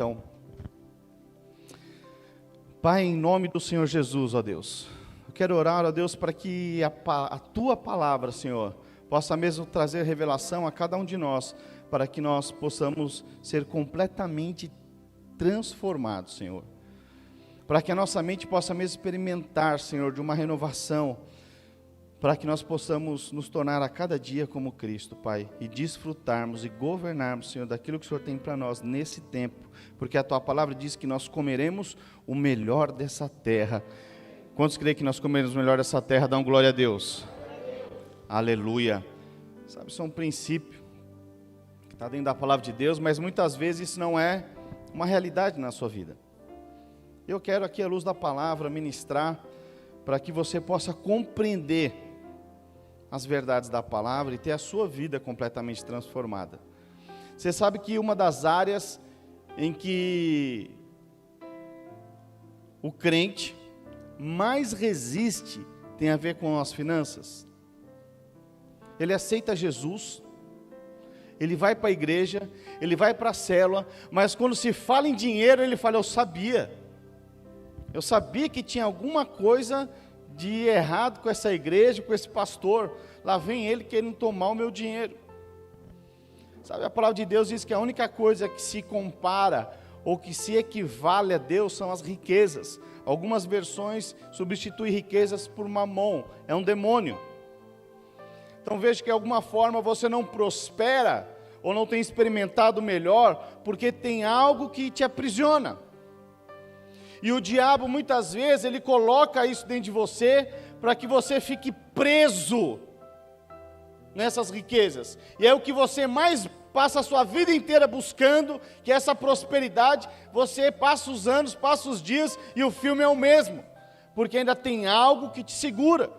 Então, Pai, em nome do Senhor Jesus, ó Deus, eu quero orar, ó Deus, para que a Tua palavra, Senhor, possa mesmo trazer revelação a cada um de nós, para que nós possamos ser completamente transformados, Senhor. Para que a nossa mente possa mesmo experimentar, Senhor, de uma renovação, para que nós possamos nos tornar a cada dia como Cristo, Pai, e desfrutarmos e governarmos, Senhor, daquilo que o Senhor tem para nós nesse tempo, porque a Tua palavra diz que nós comeremos o melhor dessa terra. Quantos creem que nós comeremos o melhor dessa terra? Dão glória a Deus. Aleluia. Sabe, isso é um princípio que está dentro da palavra de Deus, mas muitas vezes isso não é uma realidade na sua vida. Eu quero aqui, à luz da palavra, ministrar para que você possa compreender as verdades da palavra e ter a sua vida completamente transformada. Você sabe que uma das áreas em que o crente mais resiste tem a ver com as finanças. Ele aceita Jesus, ele vai para a igreja, ele vai para a célula, mas quando se fala em dinheiro, ele fala, eu sabia que tinha alguma coisa de errado com essa igreja, com esse pastor, lá vem ele querendo tomar o meu dinheiro. Sabe, a palavra de Deus diz que a única coisa que se compara, ou que se equivale a Deus, são as riquezas. Algumas versões substituem riquezas por mamon, é um demônio. Então veja que de alguma forma você não prospera, ou não tem experimentado melhor, porque tem algo que te aprisiona. E o diabo muitas vezes, ele coloca isso dentro de você, para que você fique preso nessas riquezas. E é o que você mais passa a sua vida inteira buscando, que é essa prosperidade. Você passa os anos, passa os dias, e o filme é o mesmo. Porque ainda tem algo que te segura.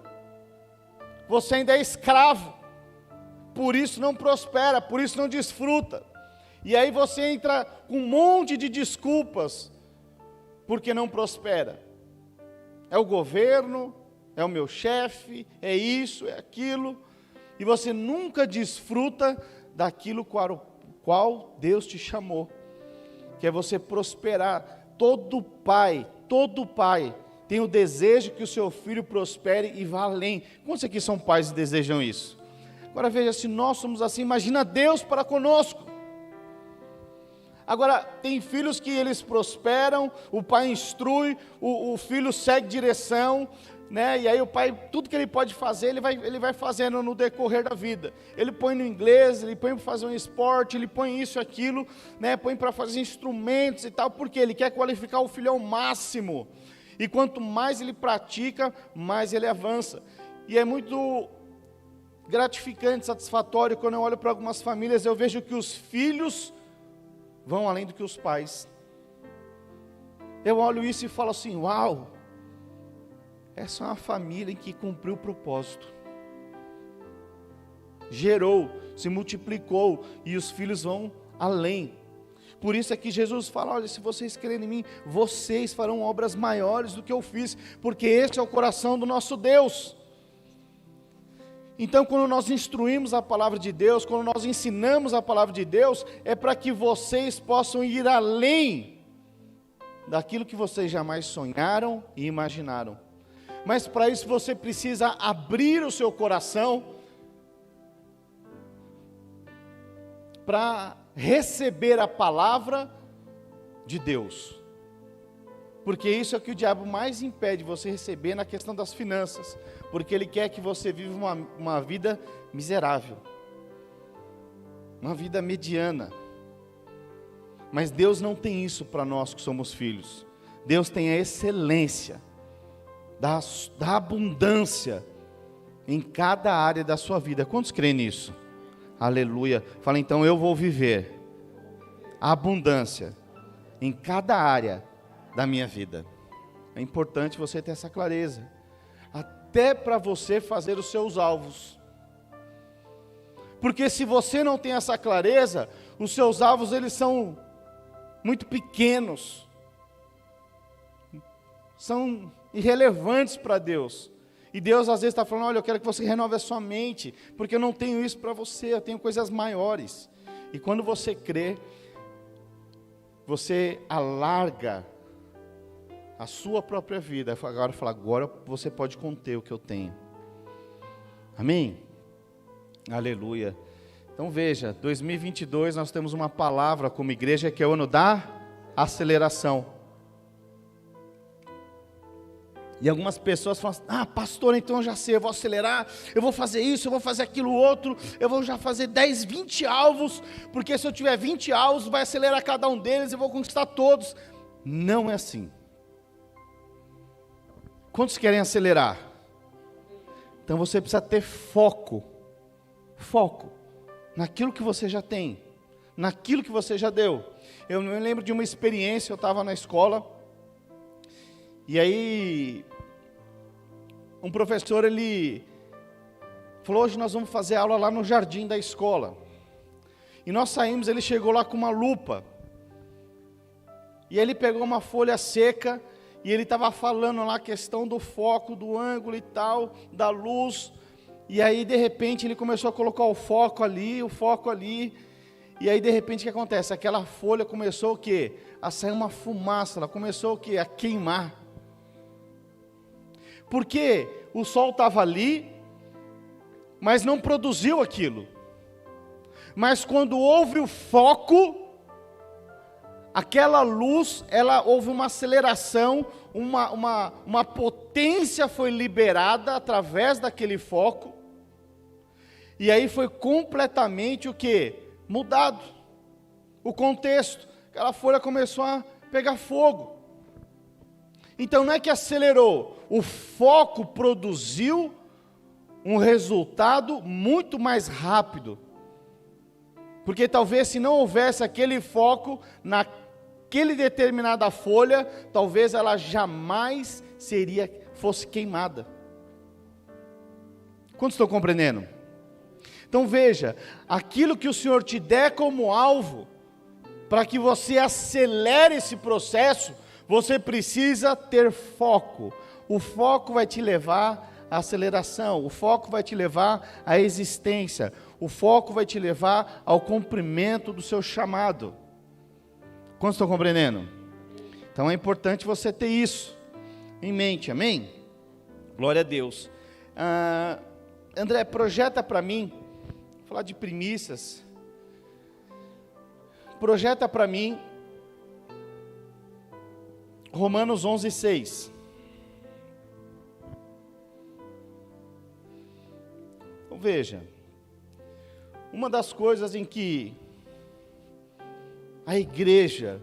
Você ainda é escravo. Por isso não prospera, por isso não desfruta. E aí você entra com um monte de desculpas, porque não prospera. É o governo, é o meu chefe, é isso, é aquilo, e você nunca desfruta daquilo qual Deus te chamou, que é você prosperar. Todo pai tem o desejo que o seu filho prospere e vá além. Quantos aqui são pais e desejam isso? Agora veja, se nós somos assim, imagina Deus para conosco. Agora, tem filhos que eles prosperam, o pai instrui, o filho segue direção, né? E aí o pai, tudo que ele pode fazer, ele vai fazendo no decorrer da vida. Ele põe no inglês, ele põe para fazer um esporte, ele põe isso, aquilo, né? Põe para fazer instrumentos e tal, porque ele quer qualificar o filho ao máximo. E quanto mais ele pratica, mais ele avança. E é muito gratificante, satisfatório, quando eu olho para algumas famílias, eu vejo que os filhos vão além do que os pais. Eu olho isso e falo assim, uau, essa é uma família em que cumpriu o propósito, gerou, se multiplicou, e os filhos vão além. Por isso é que Jesus fala, olha, se vocês crerem em mim, vocês farão obras maiores do que eu fiz, porque este é o coração do nosso Deus. Então, quando nós instruímos a palavra de Deus, quando nós ensinamos a palavra de Deus, é para que vocês possam ir além daquilo que vocês jamais sonharam e imaginaram. Mas para isso você precisa abrir o seu coração para receber a palavra de Deus. Porque isso é o que o diabo mais impede você receber na questão das finanças. Porque ele quer que você viva uma vida miserável, uma vida mediana. Mas Deus não tem isso para nós que somos filhos. Deus tem a excelência da abundância em cada área da sua vida. Quantos creem nisso? Aleluia. Fala então, eu vou viver a abundância em cada área da minha vida. É importante você ter essa clareza, até para você fazer os seus alvos. Porque se você não tem essa clareza, os seus alvos eles são muito pequenos, são irrelevantes para Deus. E Deus às vezes está falando, olha, eu quero que você renove a sua mente, porque eu não tenho isso para você, eu tenho coisas maiores. E quando você crê, você alarga a sua própria vida. Agora você pode conter o que eu tenho. Amém? Aleluia. Então veja, 2022 nós temos uma palavra como igreja que é o ano da aceleração. E algumas pessoas falam assim, pastor, então eu já sei, eu vou acelerar, eu vou fazer isso, eu vou fazer aquilo outro, eu vou já fazer 10, 20 alvos, porque se eu tiver 20 alvos, vai acelerar cada um deles, eu vou conquistar todos. Não é assim. Quantos querem acelerar? Então você precisa ter foco naquilo que você já tem, naquilo que você já deu. Eu me lembro de uma experiência, eu estava na escola, e aí um professor, ele falou, hoje nós vamos fazer aula lá no jardim da escola. E nós saímos, ele chegou lá com uma lupa, e ele pegou uma folha seca, e ele estava falando lá a questão do foco, do ângulo e tal, da luz. E aí de repente ele começou a colocar o foco ali, e aí de repente o que acontece? Aquela folha começou o quê? A sair uma fumaça, ela começou o quê? A queimar. Porque o sol estava ali, mas não produziu aquilo. Mas quando houve o foco, aquela luz, houve uma aceleração, uma potência foi liberada através daquele foco, e aí foi completamente o quê? Mudado. O contexto, aquela folha começou a pegar fogo. Então não é que acelerou, o foco produziu um resultado muito mais rápido. Porque talvez se não houvesse aquele foco naquele determinada folha, talvez ela jamais fosse queimada. Quantos estão compreendendo? Então veja, aquilo que o Senhor te der como alvo, para que você acelere esse processo, você precisa ter foco. O foco vai te levar à aceleração, o foco vai te levar à existência, o foco vai te levar ao cumprimento do seu chamado. Quantos estão compreendendo? Então é importante você ter isso em mente, amém? Glória a Deus. André, projeta para mim, vou falar de primícias, projeta para mim Romanos 11:6. Então veja, uma das coisas em que a igreja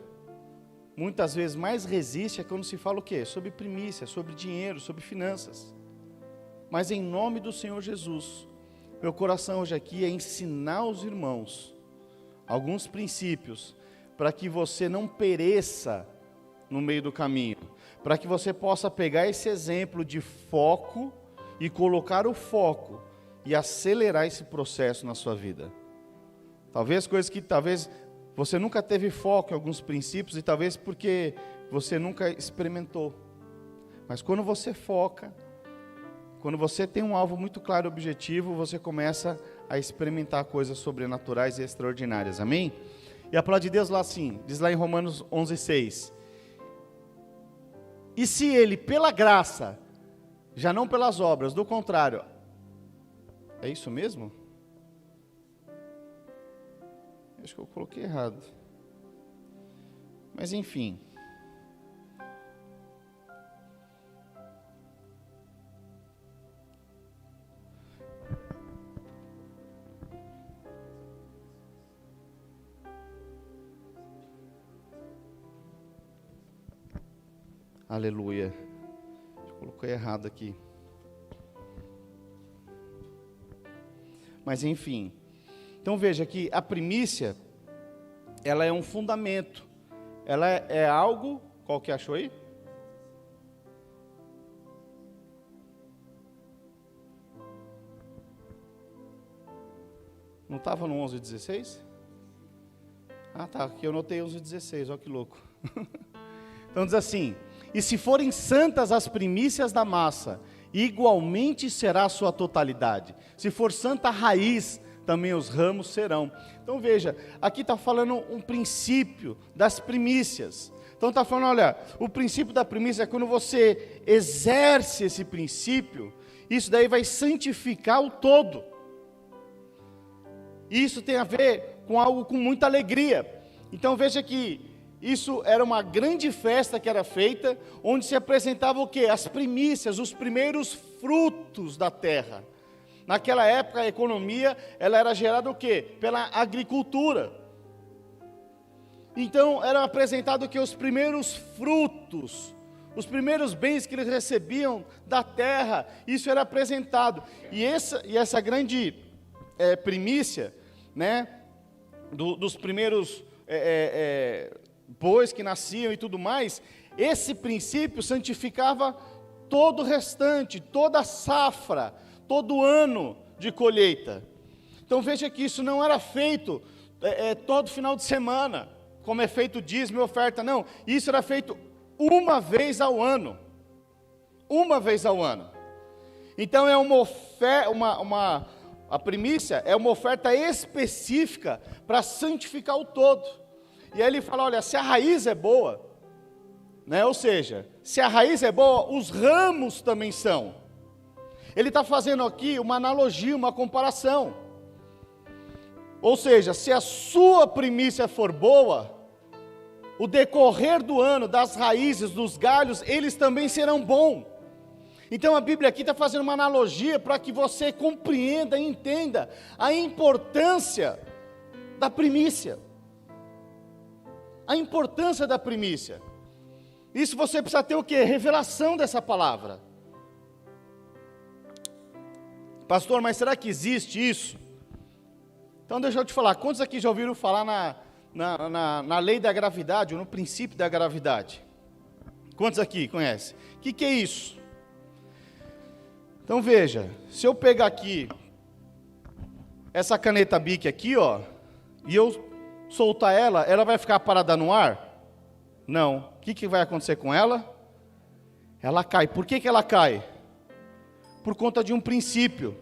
muitas vezes mais resiste é quando se fala o quê? Sobre primícia, sobre dinheiro, sobre finanças. Mas em nome do Senhor Jesus, meu coração hoje aqui é ensinar os irmãos alguns princípios para que você não pereça no meio do caminho, para que você possa pegar esse exemplo de foco e colocar o foco e acelerar esse processo na sua vida. Talvez coisas que você nunca teve foco em alguns princípios e talvez porque você nunca experimentou. Mas quando você foca, quando você tem um alvo muito claro e objetivo, você começa a experimentar coisas sobrenaturais e extraordinárias. Amém? E a palavra de Deus lá assim, diz lá em Romanos 11:6. E se ele, pela graça, já não pelas obras, do contrário, é isso mesmo? Acho que eu coloquei errado. Mas enfim. Aleluia. Coloquei errado aqui. Mas enfim. Então veja que a primícia, ela é um fundamento. Ela é algo, qual que achou aí? Não estava no 11:16? Ah tá, aqui eu notei 11:16, olha que louco. Então diz assim: e se forem santas as primícias da massa, igualmente será a sua totalidade. Se for santa a raiz, também os ramos serão. Então veja, aqui está falando um princípio das primícias. Então está falando, olha, o princípio da primícia é quando você exerce esse princípio, isso daí vai santificar o todo. Isso tem a ver com algo com muita alegria. Então veja que isso era uma grande festa que era feita, onde se apresentava o quê? As primícias, os primeiros frutos da terra. Naquela época a economia, ela era gerada o quê? Pela agricultura. Então era apresentado o quê? Os primeiros frutos, os primeiros bens que eles recebiam da terra, isso era apresentado. E essa grande primícia, né, dos primeiros bois que nasciam e tudo mais, esse princípio santificava todo o restante, toda a safra, todo ano de colheita. Então veja que isso não era feito todo final de semana, como é feito dízimo e oferta, não. Isso era feito uma vez ao ano. Uma vez ao ano. Então é uma oferta, a primícia é uma oferta específica para santificar o todo. E aí ele fala, olha, se a raiz é boa, né? Ou seja, se a raiz é boa, os ramos também são. Ele está fazendo aqui uma analogia, uma comparação. Ou seja, se a sua primícia for boa, o decorrer do ano, das raízes, dos galhos, eles também serão bons. Então a Bíblia aqui está fazendo uma analogia para que você compreenda e entenda a importância da primícia. A importância da primícia. Isso você precisa ter o quê? Revelação dessa palavra. Pastor, mas será que existe isso? Então deixa eu te falar, quantos aqui já ouviram falar na lei da gravidade, ou no princípio da gravidade? Quantos aqui conhecem? O que é isso? Então veja, se eu pegar aqui, essa caneta Bic aqui, ó, e eu soltar ela, ela vai ficar parada no ar? Não. O que vai acontecer com ela? Ela cai. Por que ela cai? Por conta de um princípio.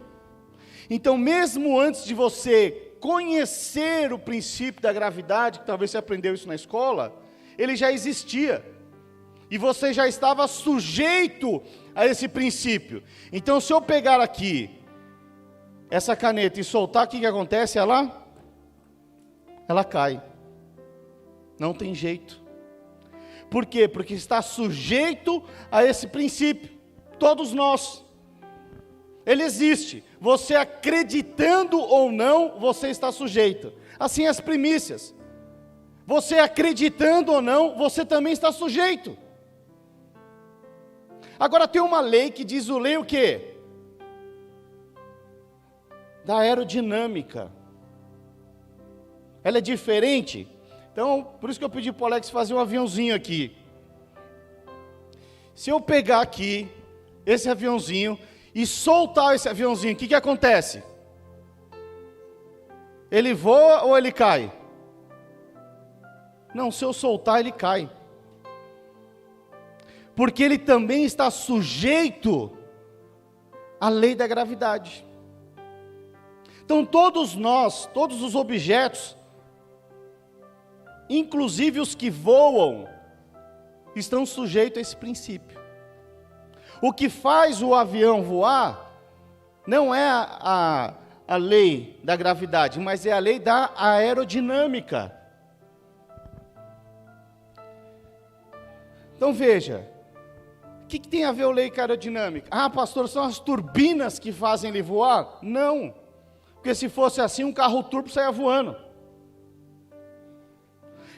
Então, mesmo antes de você conhecer o princípio da gravidade, que talvez você aprendeu isso na escola, ele já existia. E você já estava sujeito a esse princípio. Então, se eu pegar aqui essa caneta e soltar, o que acontece? Ela cai. Não tem jeito. Por quê? Porque está sujeito a esse princípio. Todos nós. Ele existe. Você acreditando ou não, você está sujeito. Assim as primícias. Você acreditando ou não, você também está sujeito. Agora tem uma lei que diz o quê? Da aerodinâmica. Ela é diferente. Então, por isso que eu pedi para o Alex fazer um aviãozinho aqui. Se eu pegar aqui esse aviãozinho e soltar esse aviãozinho, o que acontece? Ele voa ou ele cai? Não, se eu soltar, ele cai. Porque ele também está sujeito à lei da gravidade. Então todos nós, todos os objetos, inclusive os que voam, estão sujeitos a esse princípio. O que faz o avião voar não é a lei da gravidade, mas é a lei da aerodinâmica. Então veja, o que tem a ver a lei aerodinâmica? Ah, pastor, são as turbinas que fazem ele voar? Não, porque se fosse assim, um carro turbo saia voando.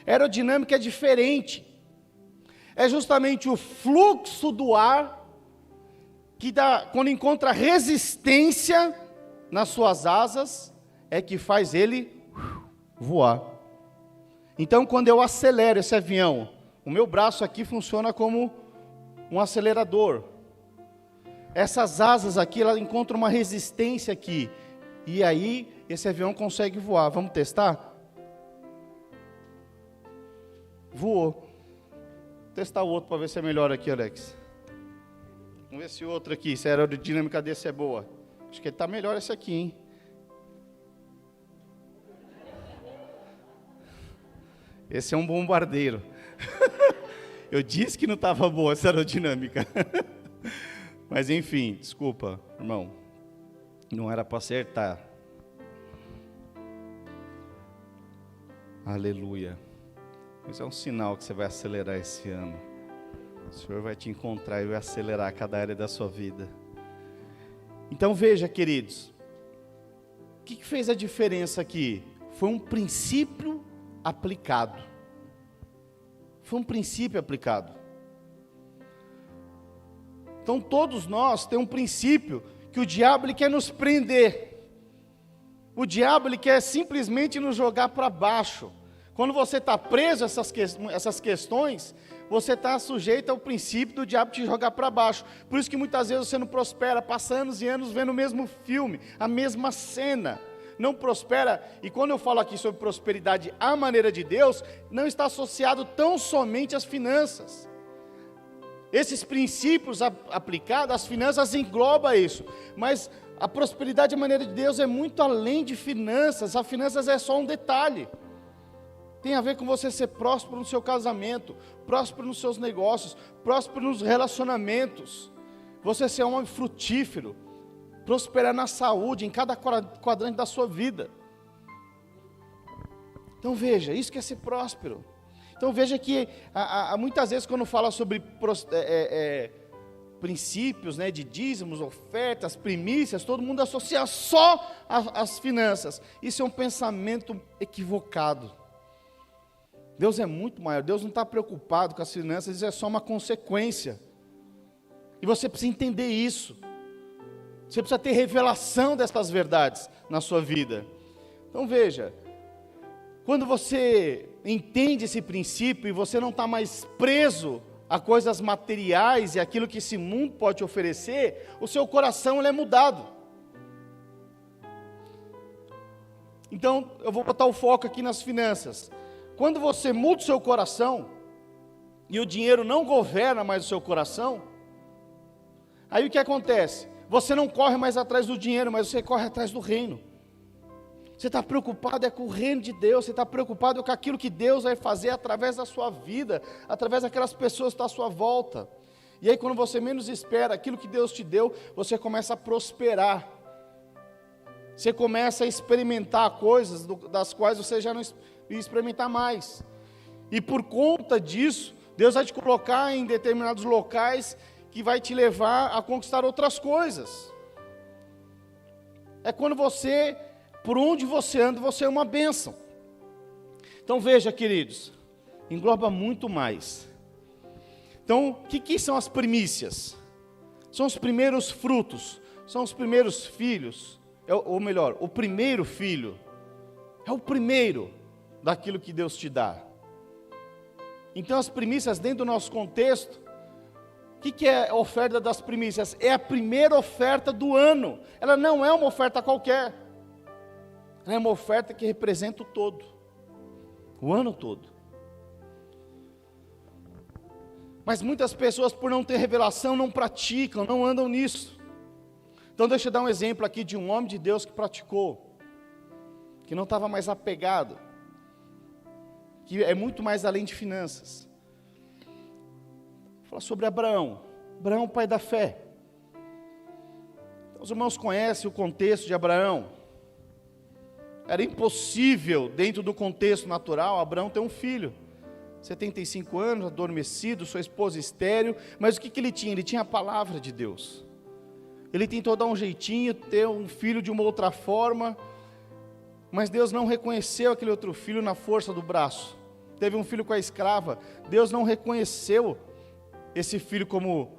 Aerodinâmica é diferente. É justamente o fluxo do ar que dá, quando encontra resistência nas suas asas, é que faz ele voar. Então, quando eu acelero esse avião, o meu braço aqui funciona como um acelerador. Essas asas aqui, elas encontram uma resistência aqui. E aí, esse avião consegue voar. Vamos testar? Voou. Vou testar o outro para ver se é melhor aqui, Alex. Vamos ver se o outro aqui, se a aerodinâmica desse é boa. Acho que está melhor esse aqui, hein? Esse é um bombardeiro. Eu disse que não estava boa essa aerodinâmica. Mas enfim, desculpa, irmão. Não era para acertar. Aleluia. Mas é um sinal que você vai acelerar esse ano. O Senhor vai te encontrar e vai acelerar cada área da sua vida. Então veja, queridos. O que fez a diferença aqui? Foi um princípio aplicado. Foi um princípio aplicado. Então todos nós temos um princípio que o diabo ele quer nos prender. O diabo ele quer simplesmente nos jogar para baixo. Quando você está preso a essas questões, você está sujeito ao princípio do diabo te jogar para baixo. Por isso que muitas vezes você não prospera, passa anos e anos vendo o mesmo filme, a mesma cena. Não prospera, e quando eu falo aqui sobre prosperidade à maneira de Deus, não está associado tão somente às finanças. Esses princípios aplicados às finanças engloba isso, mas a prosperidade à maneira de Deus é muito além de finanças. As finanças é só um detalhe. Tem a ver com você ser próspero no seu casamento, próspero nos seus negócios, próspero nos relacionamentos, você ser um homem frutífero, prosperar na saúde, em cada quadrante da sua vida. Então veja, isso que é ser próspero. Então veja que muitas vezes quando fala sobre princípios, né, de dízimos, ofertas, primícias, todo mundo associa só as finanças. Isso é um pensamento equivocado. Deus é muito maior, Deus não está preocupado com as finanças, isso é só uma consequência. E você precisa entender isso. Você precisa ter revelação dessas verdades na sua vida. Então veja, quando você entende esse princípio e você não está mais preso a coisas materiais e aquilo que esse mundo pode te oferecer, o seu coração ele é mudado. Então eu vou botar o foco aqui nas finanças. Quando você muda o seu coração, e o dinheiro não governa mais o seu coração, aí o que acontece? Você não corre mais atrás do dinheiro, mas você corre atrás do reino. Você está preocupado com o reino de Deus, você está preocupado com aquilo que Deus vai fazer através da sua vida, através daquelas pessoas que estão à sua volta. E aí quando você menos espera, aquilo que Deus te deu, você começa a prosperar. Você começa a experimentar coisas das quais você já não experimentar mais. E por conta disso, Deus vai te colocar em determinados locais que vai te levar a conquistar outras coisas. É quando você, por onde você anda, você é uma bênção. Então veja, queridos, engloba muito mais. Então, o que são as primícias? São os primeiros frutos, são os primeiros filhos, ou melhor, o primeiro filho, é o primeiro daquilo que Deus te dá. Então as primícias dentro do nosso contexto, o que é a oferta das primícias? É a primeira oferta do ano. Ela não é uma oferta qualquer. Ela é uma oferta que representa o todo. O ano todo. Mas muitas pessoas, por não ter revelação, não praticam, não andam nisso. Então deixa eu dar um exemplo aqui de um homem de Deus que praticou, que não estava mais apegado, que é muito mais além de finanças. Vou falar sobre Abraão. Abraão, pai da fé. Então, os irmãos conhecem o contexto de Abraão. Era impossível, dentro do contexto natural, Abraão ter um filho. 75 anos, adormecido, sua esposa estéril. Mas o que ele tinha? Ele tinha a palavra de Deus. Ele tentou dar um jeitinho, ter um filho de uma outra forma, mas Deus não reconheceu aquele outro filho na força do braço. Teve um filho com a escrava, Deus não reconheceu esse filho como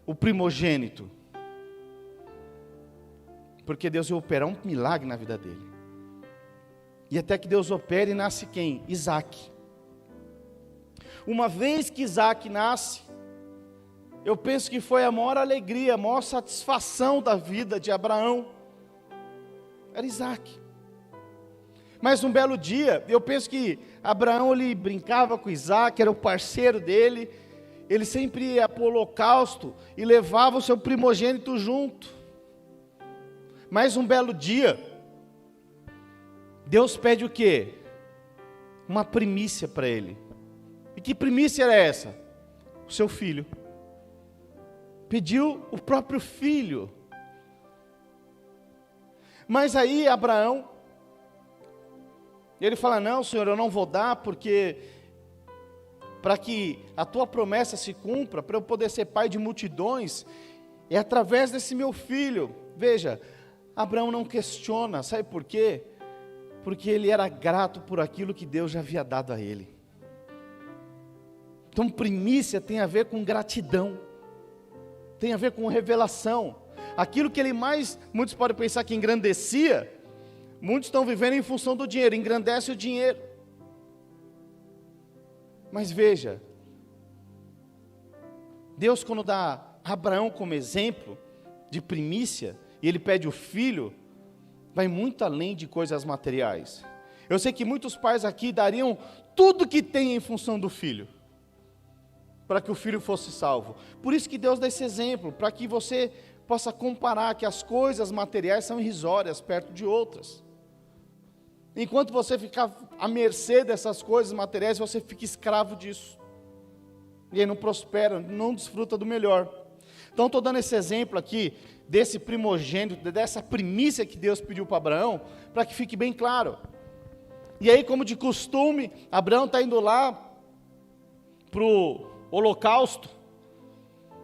o primogênito, porque Deus ia operar um milagre na vida dele. E até que Deus opere, nasce quem? Isaac. Uma vez que Isaac nasce, eu penso que foi a maior alegria, a maior satisfação da vida de Abraão, era Isaac. Mas um belo dia, eu penso que Abraão, ele brincava com Isaac, era o parceiro dele, ele sempre ia para o holocausto e levava o seu primogênito junto. Mas um belo dia, Deus pede o quê? uma primícia para ele. E que primícia era essa? O seu filho. Pediu o próprio filho. Mas aí Abraão, ele fala: não, Senhor, eu não vou dar, porque para que a tua promessa se cumpra, para eu poder ser pai de multidões, é através desse meu filho. Veja, Abraão não questiona, sabe por quê? Porque ele era grato por aquilo que Deus já havia dado a ele. Então primícia tem a ver com gratidão, tem a ver com revelação. Aquilo que ele mais, muitos podem pensar que engrandecia, muitos estão vivendo em função do dinheiro, engrandece o dinheiro. Mas veja, Deus quando dá Abraão como exemplo de primícia, e ele pede o filho, vai muito além de coisas materiais. Eu sei que muitos pais aqui dariam tudo que tem em função do filho, para que o filho fosse salvo. Por isso que Deus dá esse exemplo, para que você possa comparar que as coisas materiais são irrisórias perto de outras. Enquanto você ficar à mercê dessas coisas materiais, você fica escravo disso. E aí não prospera, não desfruta do melhor. Então estou dando esse exemplo aqui, desse primogênito, dessa primícia que Deus pediu para Abraão, para que fique bem claro. E aí, como de costume, Abraão está indo lá para o holocausto,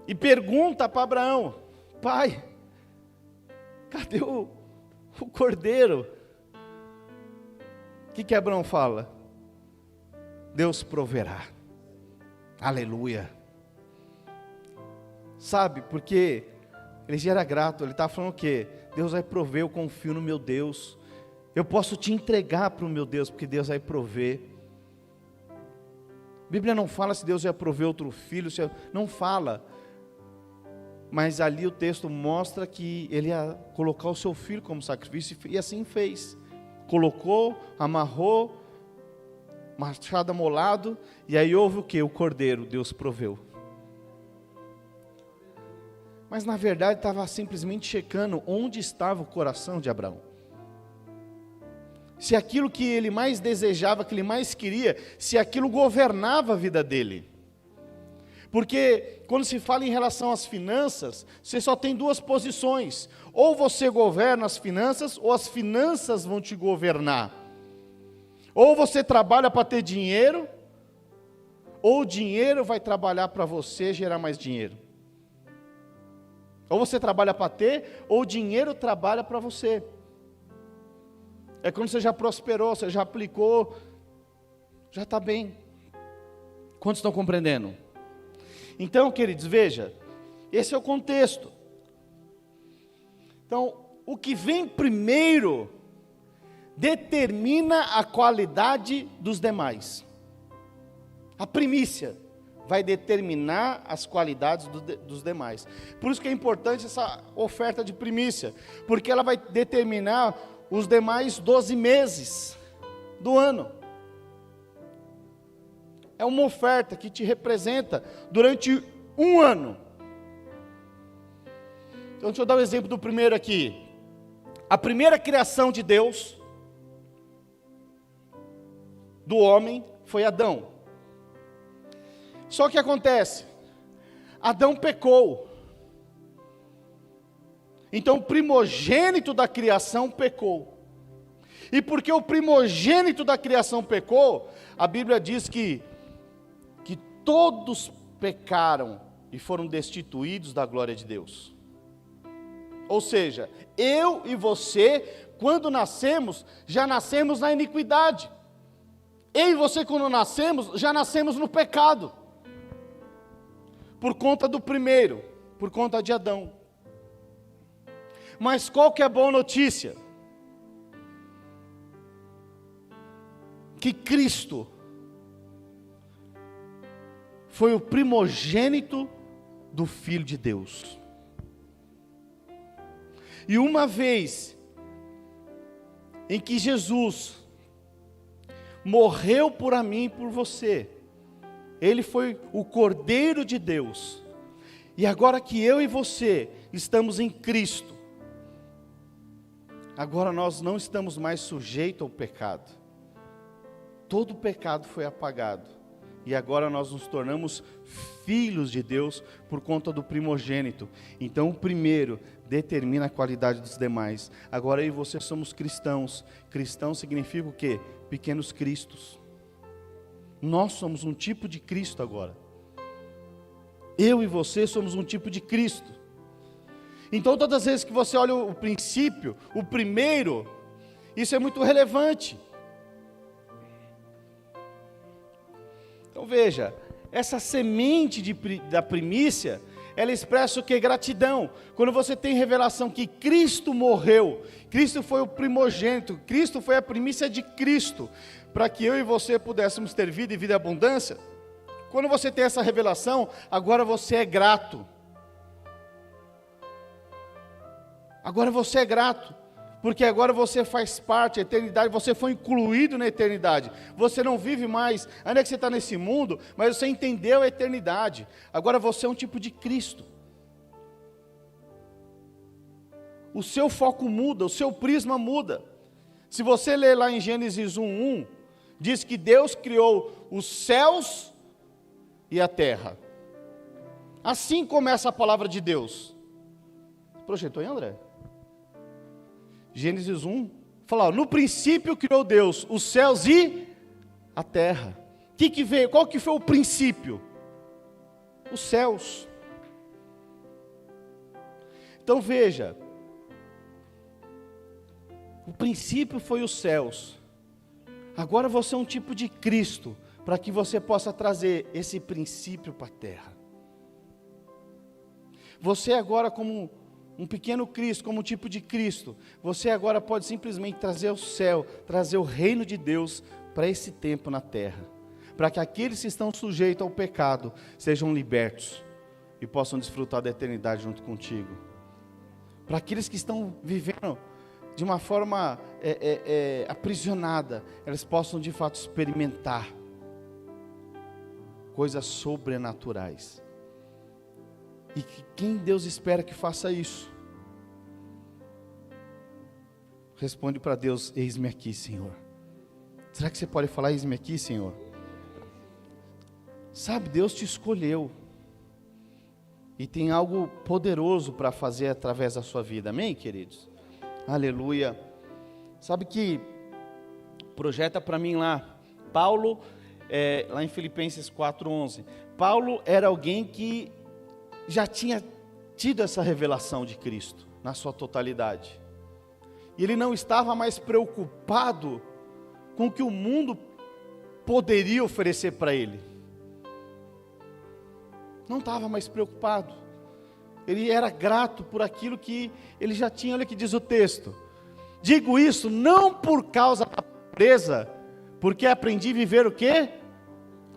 e pergunta para Abraão: pai, cadê o cordeiro? O que Abraão fala? Deus proverá. Aleluia. Sabe, porque ele já era grato, ele estava falando o quê? Deus vai prover, eu confio no meu Deus. Eu posso te entregar para o meu Deus, porque Deus vai prover. A Bíblia não fala se Deus ia prover outro filho, não fala. Mas ali o texto mostra que ele ia colocar o seu filho como sacrifício, e assim fez. Colocou, amarrou, machado amolado, e aí houve o que? O cordeiro, Deus proveu. Mas na verdade estava simplesmente checando onde estava o coração de Abraão. Se aquilo que ele mais desejava, que ele mais queria, se aquilo governava a vida dele. Porque quando se fala em relação às finanças, você só tem duas posições: ou você governa as finanças, ou as finanças vão te governar. Ou você trabalha para ter dinheiro, ou o dinheiro vai trabalhar para você gerar mais dinheiro. Ou você trabalha para ter, ou o dinheiro trabalha para você. É quando você já prosperou, você já aplicou, já está bem. Quantos estão compreendendo? Então, queridos, veja, esse é o contexto. Então, o que vem primeiro determina a qualidade dos demais. A primícia vai determinar as qualidades dos demais. Por isso que é importante essa oferta de primícia, porque ela vai determinar os demais 12 meses do ano. É uma oferta que te representa durante um ano. Então deixa eu dar um exemplo do primeiro aqui. A primeira criação de Deus, do homem, foi Adão. Só que acontece, Adão pecou. Então o primogênito da criação pecou. E porque o primogênito da criação pecou, a Bíblia diz que todos pecaram e foram destituídos da glória de Deus. Ou seja, eu e você, quando nascemos, já nascemos na iniquidade. Eu e você, quando nascemos, já nascemos no pecado. Por conta do primeiro, por conta de Adão. Mas qual que é a boa notícia? Que Cristo foi o primogênito do Filho de Deus. E uma vez em que Jesus morreu por mim e por você, Ele foi o Cordeiro de Deus. E agora que eu e você estamos em Cristo, agora nós não estamos mais sujeitos ao pecado. todo o pecado foi apagado. E agora nós nos tornamos filhos de Deus por conta do primogênito. Então o primeiro determina a qualidade dos demais. Agora eu e você somos cristãos. Cristão significa o quê? Pequenos cristos. Nós somos um tipo de Cristo agora. Eu e você somos um tipo de Cristo. Então todas as vezes que você olha o princípio, o primeiro, isso é muito relevante. Então veja, essa semente da primícia, ela expressa o que? Gratidão. Quando você tem revelação que Cristo morreu, Cristo foi o primogênito, Cristo foi a primícia de Cristo, para que eu e você pudéssemos ter vida e vida em abundância. Quando você tem essa revelação, agora você é grato. Agora você é grato, porque agora você faz parte da eternidade, você foi incluído na eternidade. Você não vive mais, ainda que você está nesse mundo, mas você entendeu a eternidade. Agora você é um tipo de Cristo. O seu foco muda, o seu prisma muda. Se você ler lá em Gênesis 1:1, diz que Deus criou os céus e a terra. Assim começa a palavra de Deus. Projetou aí, André? Gênesis 1, fala, no princípio criou Deus os céus e a terra. Que veio? Qual que foi o princípio? Os céus. Então veja, o princípio foi os céus. Agora você é um tipo de Cristo, para que você possa trazer esse princípio para a terra. Você agora como um pequeno Cristo, como um tipo de Cristo, você agora pode simplesmente trazer o céu, trazer o reino de Deus para esse tempo na terra, para que aqueles que estão sujeitos ao pecado sejam libertos e possam desfrutar da eternidade junto contigo. Para aqueles que estão vivendo de uma forma aprisionada, eles possam de fato experimentar coisas sobrenaturais. E quem Deus espera que faça isso? Responde para Deus, eis-me aqui, Senhor. Será que você pode falar, eis-me aqui, Senhor? Sabe, Deus te escolheu. E tem algo poderoso para fazer através da sua vida, amém, queridos? Aleluia. Sabe que, projeta para mim lá, Paulo, lá em Filipenses 4:11, Paulo era alguém que já tinha tido essa revelação de Cristo, na sua totalidade. E ele não estava mais preocupado com o que o mundo poderia oferecer para ele. Não estava mais preocupado. Ele era grato por aquilo que ele já tinha. Olha o que diz o texto. Digo isso não por causa da pobreza, porque aprendi a viver o quê?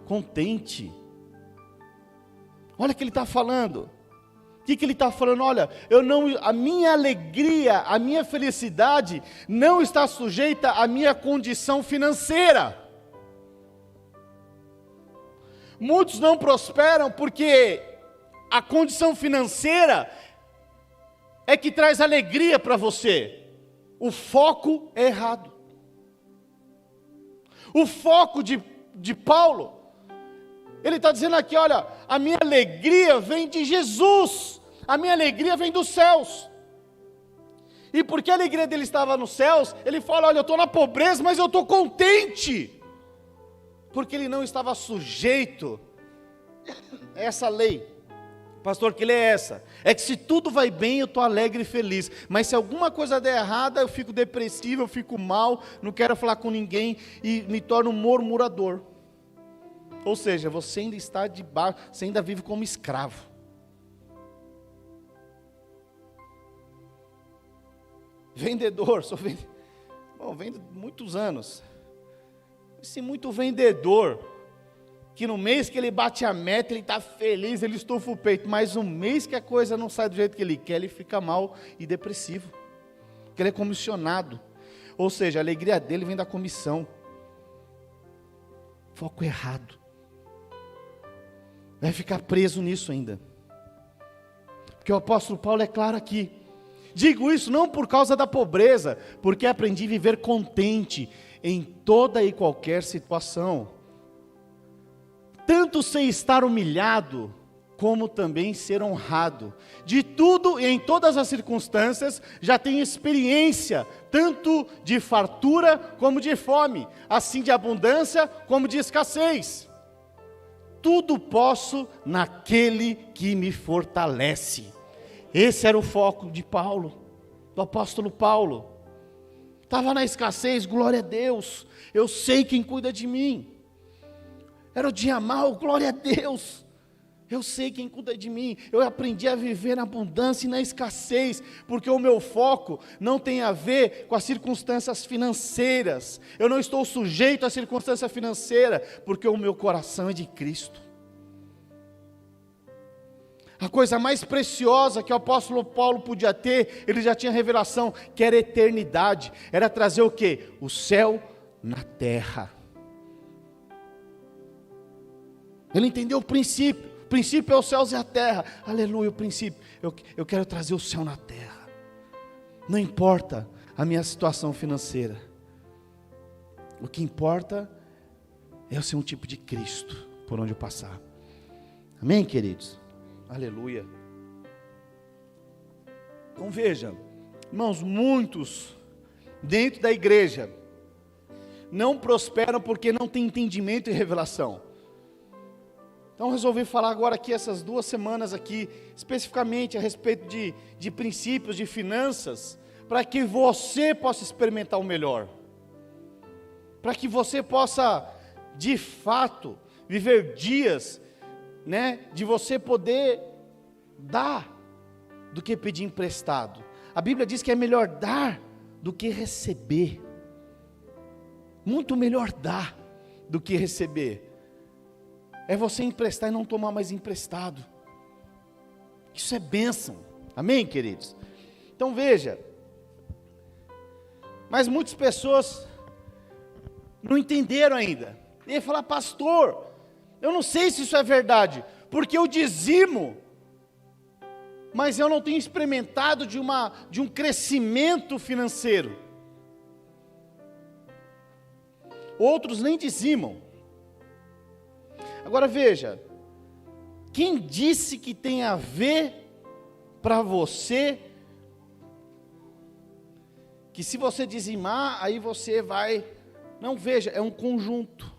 Contente. Olha o que ele está falando. O que ele está falando? Olha, a minha alegria, a minha felicidade não está sujeita à minha condição financeira. Muitos não prosperam porque a condição financeira é que traz alegria para você. O foco é errado. O foco de Paulo, ele está dizendo aqui, olha, a minha alegria vem de Jesus, a minha alegria vem dos céus. E porque a alegria dele estava nos céus, ele fala, olha, eu estou na pobreza, mas eu estou contente. Porque ele não estava sujeito a essa lei. Pastor, que lei é essa? É que se tudo vai bem, eu estou alegre e feliz. Mas se alguma coisa der errada, eu fico depressivo, eu fico mal, não quero falar com ninguém e me torno um murmurador. Ou seja, você ainda está debaixo, você ainda vive como escravo. Vendedor, vendo muitos anos. Esse muito vendedor, que no mês que ele bate a meta, ele está feliz, ele estufa o peito, mas no mês que a coisa não sai do jeito que ele quer, ele fica mal e depressivo, porque ele é comissionado, ou seja, a alegria dele vem da comissão, foco errado, vai ficar preso nisso ainda, porque o apóstolo Paulo é claro aqui, digo isso não por causa da pobreza, porque aprendi a viver contente. em toda e qualquer situação. Tanto sei estar humilhado, como também ser honrado. De tudo e em todas as circunstâncias, já tenho experiência, tanto de fartura como de fome, assim de abundância como de escassez. Tudo posso naquele que me fortalece. Esse era o foco de Paulo, do apóstolo Paulo. Estava na escassez, glória a Deus, eu sei quem cuida de mim. Era o dia mau, glória a Deus, eu sei quem cuida de mim. Eu aprendi a viver na abundância e na escassez, porque o meu foco não tem a ver com as circunstâncias financeiras. Eu não estou sujeito à circunstância financeira, porque o meu coração é de Cristo. A coisa mais preciosa que o apóstolo Paulo podia ter, ele já tinha revelação, que era eternidade. Era trazer o quê? O céu na terra. Ele entendeu o princípio. O princípio é os céus e a terra. Aleluia, o princípio. Eu quero trazer o céu na terra. Não importa a minha situação financeira. O que importa é eu ser um tipo de Cristo por onde eu passar. Amém, queridos? Aleluia. Então veja, irmãos, muitos dentro da igreja não prosperam porque não tem entendimento e revelação. Então resolvi falar agora aqui, essas 2 semanas aqui, especificamente a respeito de princípios, de finanças, para que você possa experimentar o melhor, para que você possa, de fato, viver dias, de você poder dar, do que pedir emprestado. A Bíblia diz que é melhor dar do que receber, muito melhor dar do que receber. É você emprestar e não tomar mais emprestado. Isso é bênção, amém, queridos? Então veja, mas muitas pessoas não entenderam ainda. E ele fala: pastor, eu não sei se isso é verdade, porque eu dizimo, mas eu não tenho experimentado de um crescimento financeiro. Outros nem dizimam. Agora veja, quem disse que tem a ver para você, que se você dizimar, aí você vai... Não, veja, é um conjunto.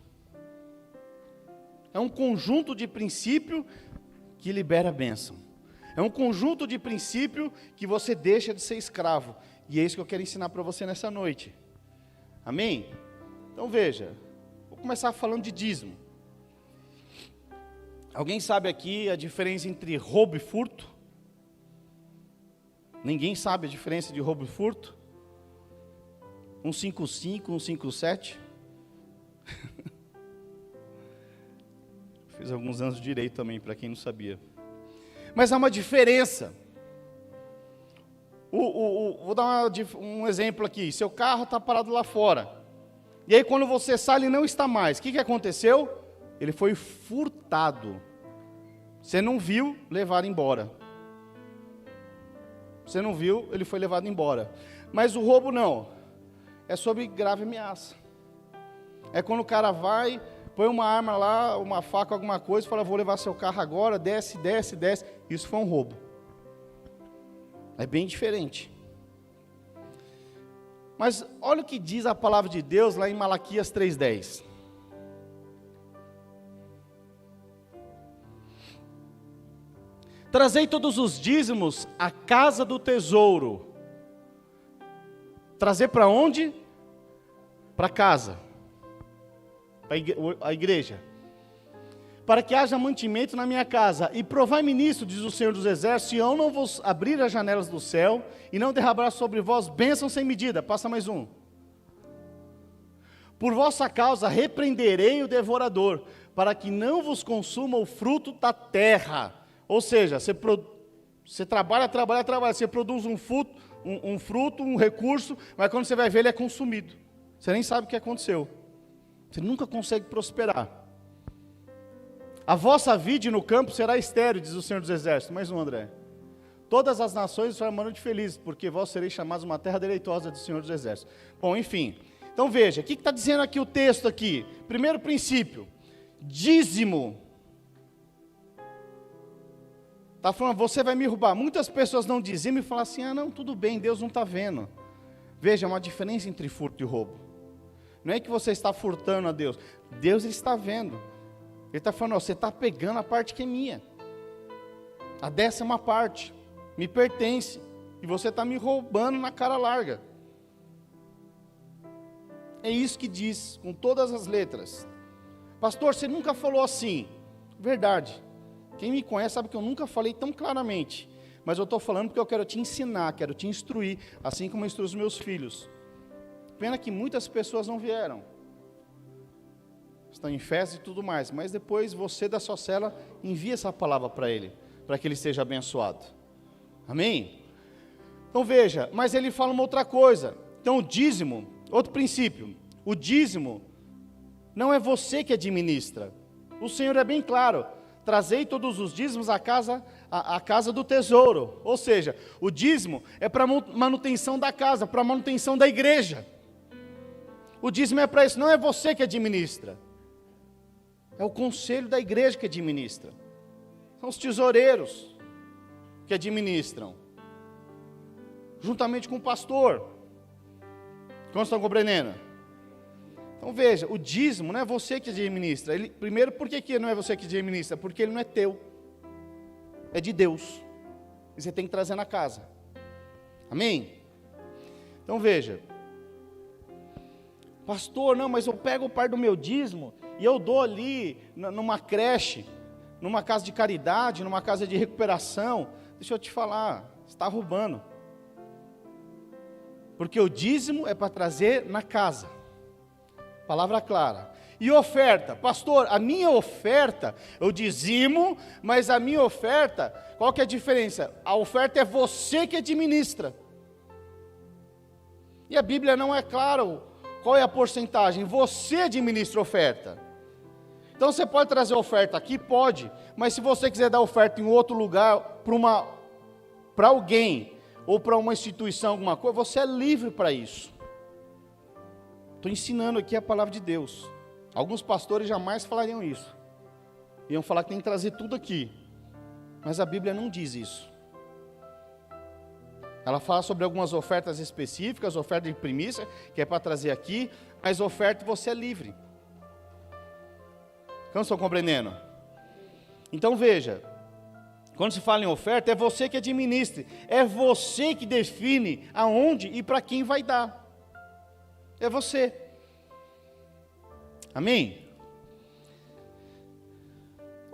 É um conjunto de princípio que libera a bênção. É um conjunto de princípio que você deixa de ser escravo. E é isso que eu quero ensinar para você nessa noite. Amém? Então veja, vou começar falando de dízimo. Alguém sabe aqui a diferença entre roubo e furto? Ninguém sabe a diferença de roubo e furto? 155, 157? Fiz alguns anos de direito também, para quem não sabia. Mas há uma diferença. Vou dar um exemplo aqui. Seu carro está parado lá fora. E aí quando você sai, ele não está mais. O que aconteceu? Ele foi furtado. Você não viu, levaram embora. Você não viu, ele foi levado embora. Mas o roubo não. É sob grave ameaça. É quando o cara vai, põe uma arma lá, uma faca, alguma coisa, e fala: vou levar seu carro agora, desce. Isso foi um roubo. É bem diferente. Mas olha o que diz a palavra de Deus lá em Malaquias 3:10. Trazei todos os dízimos à casa do tesouro. Trazer para onde? Para casa. Para a igreja. Para que haja mantimento na minha casa. E provai-me nisso, diz o Senhor dos Exércitos, se eu não vos abrir as janelas do céu, e não derramar sobre vós bênção sem medida. Passa mais um. Por vossa causa repreenderei o devorador, para que não vos consuma o fruto da terra. Ou seja, você trabalha, você produz um fruto, um recurso, mas quando você vai ver, ele é consumido. Você nem sabe o que aconteceu. Você nunca consegue prosperar. A vossa vide no campo será estéril, diz o Senhor dos Exércitos. Mais um, André. Todas as nações farão de felizes, porque vós sereis chamados uma terra deleitosa do Senhor dos Exércitos. Bom, enfim. Então veja, o que está dizendo aqui o texto aqui? Primeiro princípio, dízimo. Está falando, você vai me roubar. Muitas pessoas não dizimam e falam assim, não, tudo bem, Deus não está vendo. Veja, há uma diferença entre furto e roubo. Não é que você está furtando a Deus. Deus, Ele está vendo. Ele está falando, você está pegando a parte que é minha. A 10ª parte me pertence. E você está me roubando na cara larga. É isso que diz, com todas as letras. Pastor, você nunca falou assim. Verdade. Quem me conhece sabe que eu nunca falei tão claramente. Mas eu estou falando porque eu quero te ensinar, quero te instruir, assim como eu instruo os meus filhos. Pena que muitas pessoas não vieram. Estão em festa e tudo mais. Mas depois você da sua cela envia essa palavra para ele, para que ele seja abençoado. Amém? Então veja, mas ele fala uma outra coisa. Então o dízimo, outro princípio. O dízimo não é você que administra. O Senhor é bem claro. Trazei todos os dízimos à casa do tesouro. Ou seja, o dízimo é para manutenção da casa, para manutenção da igreja. O dízimo é para isso, não é você que administra. É o conselho da igreja que administra. São os tesoureiros que administram. Juntamente com o pastor. Como estão compreendendo? Então veja, o dízimo não é você que administra. Primeiro, por que não é você que administra? Porque ele não é teu. É de Deus. E você tem que trazer na casa. Amém? Então veja. Pastor, não, mas eu pego o par do meu dízimo e eu dou ali numa creche, numa casa de caridade, numa casa de recuperação. Deixa eu te falar, você está roubando. Porque o dízimo é para trazer na casa. Palavra clara. E oferta, pastor, a minha oferta, eu dizimo, mas a minha oferta, qual que é a diferença? A oferta é você que administra. E a Bíblia não é claro qual é a porcentagem, você administra a oferta. Então você pode trazer oferta aqui? Pode, mas se você quiser dar oferta em outro lugar, para alguém, ou para uma instituição, alguma coisa, você é livre para isso. Estou ensinando aqui a palavra de Deus. Alguns pastores jamais falariam isso. Iam falar que tem que trazer tudo aqui. Mas a Bíblia não diz isso. Ela fala sobre algumas ofertas específicas, oferta de primícia, que é para trazer aqui, mas oferta você é livre. Não estão compreendendo? Então veja, quando se fala em oferta, é você que administra, é você que define aonde e para quem vai dar. É você. Amém?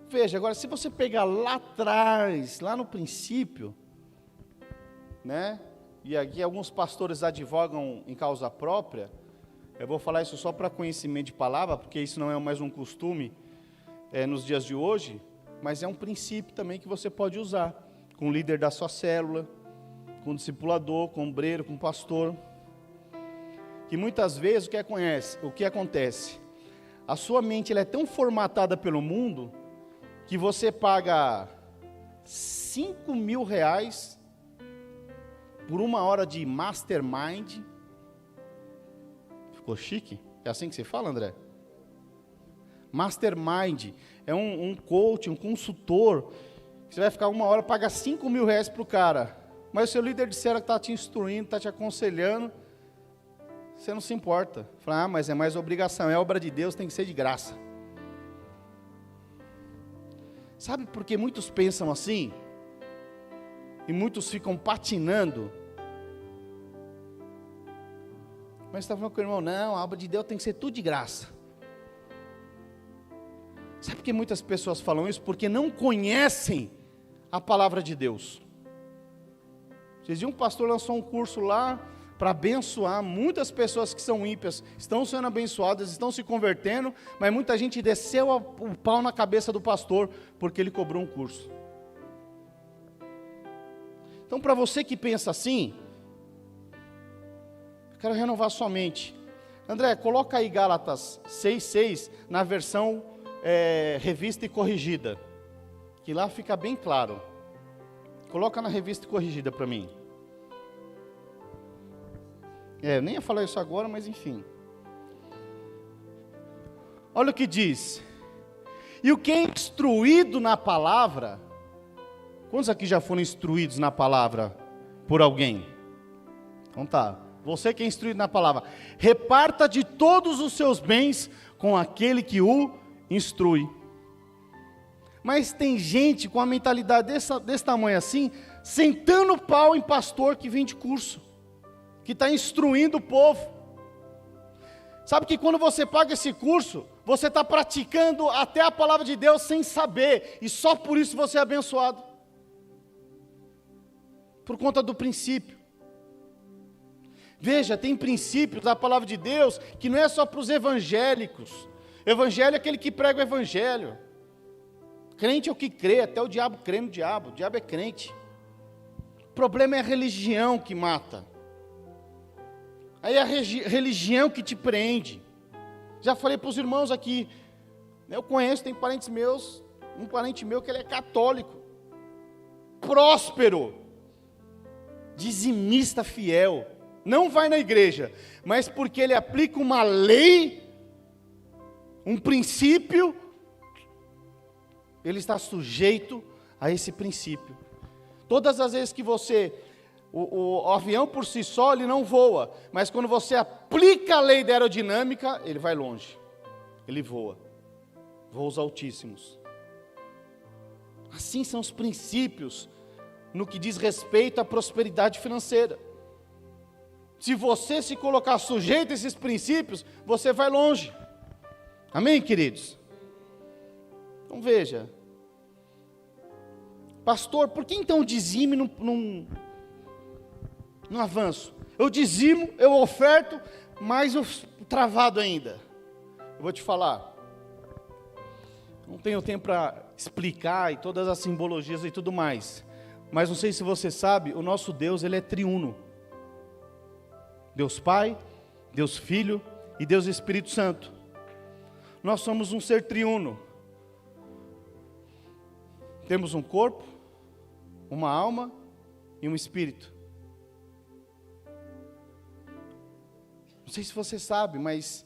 Veja, agora se você pegar lá atrás, lá no princípio, né? E aqui alguns pastores advogam em causa própria. Eu vou falar isso só para conhecimento de palavra, porque isso não é mais um costume nos dias de hoje, mas é um princípio também que você pode usar com o líder da sua célula, com o discipulador, com o obreiro, com o pastor. Que muitas vezes o que acontece? A sua mente ela é tão formatada pelo mundo que você paga R$5.000 por 1 hora de mastermind. Ficou chique? É assim que você fala, André? Mastermind é um coach, um consultor. Você vai ficar 1 hora, paga R$5.000 para o cara. Mas o seu líder de célula está te instruindo, está te aconselhando. Você não se importa. Fala, mas é mais obrigação, é obra de Deus, tem que ser de graça. Sabe por que muitos pensam assim? E muitos ficam patinando? Mas você está falando com o irmão, não, a obra de Deus tem que ser tudo de graça. Sabe por que muitas pessoas falam isso? Porque não conhecem a palavra de Deus. Vocês viram, um pastor lançou um curso lá, para abençoar, muitas pessoas que são ímpias estão sendo abençoadas, estão se convertendo, mas muita gente desceu o pau na cabeça do pastor, porque ele cobrou um curso. Então para você que pensa assim, eu quero renovar sua mente. André, coloca aí Gálatas 6,6 na versão revista e corrigida, que lá fica bem claro. Coloca na revista e corrigida para mim. Eu nem ia falar isso agora, mas enfim. Olha o que diz. E o que é instruído na palavra, quantos aqui já foram instruídos na palavra por alguém? Então tá, você que é instruído na palavra, reparta de todos os seus bens com aquele que o instrui. Mas tem gente com a mentalidade desse tamanho assim, sentando o pau em pastor que vem de curso, que está instruindo o povo. Sabe que quando você paga esse curso, você está praticando até a palavra de Deus sem saber, e só por isso você é abençoado. Por conta do princípio. Veja, tem princípios da palavra de Deus que não é só para os evangélicos. Evangelho é aquele que prega o evangelho. Crente é o que crê, até o diabo crê no diabo, o diabo é crente. O problema é a religião que mata. Aí é a religião que te prende. Já falei para os irmãos aqui, eu conheço, tem parentes meus, um parente meu que ele é católico, próspero, dizimista fiel, não vai na igreja, mas porque ele aplica uma lei, um princípio, ele está sujeito a esse princípio. Todas as vezes que você, o avião por si só, ele não voa, mas quando você aplica a lei da aerodinâmica, ele vai longe, ele voa, voos altíssimos. Assim são os princípios, no que diz respeito à prosperidade financeira. Se você se colocar sujeito a esses princípios, você vai longe. Amém, queridos? Então veja, pastor, por que então o dizime não avanço? Eu dizimo, eu oferto, mas eu travado ainda. Eu vou te falar, não tenho tempo para explicar e todas as simbologias e tudo mais, mas não sei se você sabe, o nosso Deus, ele é triuno. Deus Pai, Deus Filho e Deus Espírito Santo. Nós somos um ser triuno. Temos um corpo, uma alma e um espírito. Não sei se você sabe, mas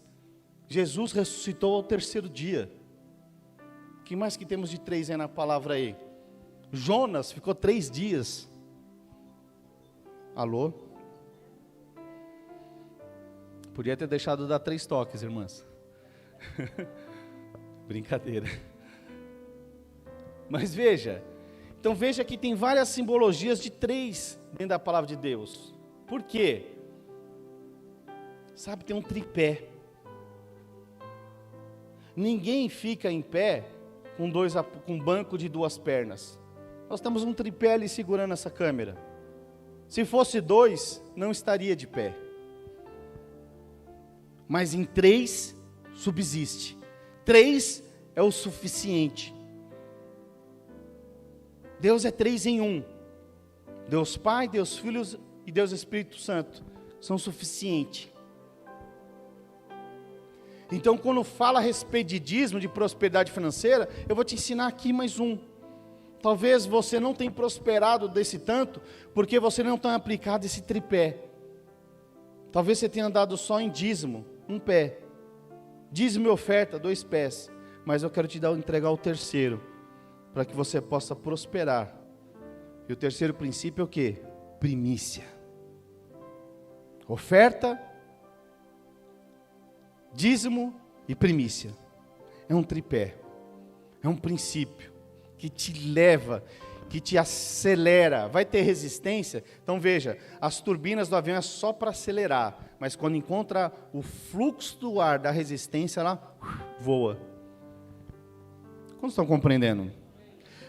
Jesus ressuscitou ao terceiro dia. O que mais que temos de 3 aí na palavra aí? Jonas ficou 3 dias. Alô? Podia ter deixado dar 3 toques, irmãs. Brincadeira. Mas veja, então veja que tem várias simbologias de 3 dentro da palavra de Deus. Por quê? Sabe, tem um tripé. Ninguém fica em pé com um banco de 2 pernas. Nós temos um tripé ali segurando essa câmera. Se fosse 2, não estaria de pé. Mas em 3 subsiste. 3 é o suficiente. Deus é 3 em 1. Deus Pai, Deus Filho e Deus Espírito Santo são suficientes. Então, quando fala a respeito de dízimo, de prosperidade financeira, eu vou te ensinar aqui mais um. Talvez você não tenha prosperado desse tanto, porque você não tem aplicado esse tripé. Talvez você tenha andado só em dízimo, 1 pé. Dízimo e oferta, 2 pés. Mas eu quero te entregar o terceiro, para que você possa prosperar. E o terceiro princípio é o quê? Primícia. Oferta, dízimo e primícia. É um tripé. É um princípio que te leva, que te acelera. Vai ter resistência? Então veja, as turbinas do avião é só para acelerar, mas quando encontra o fluxo do ar da resistência, ela voa. Como estão compreendendo?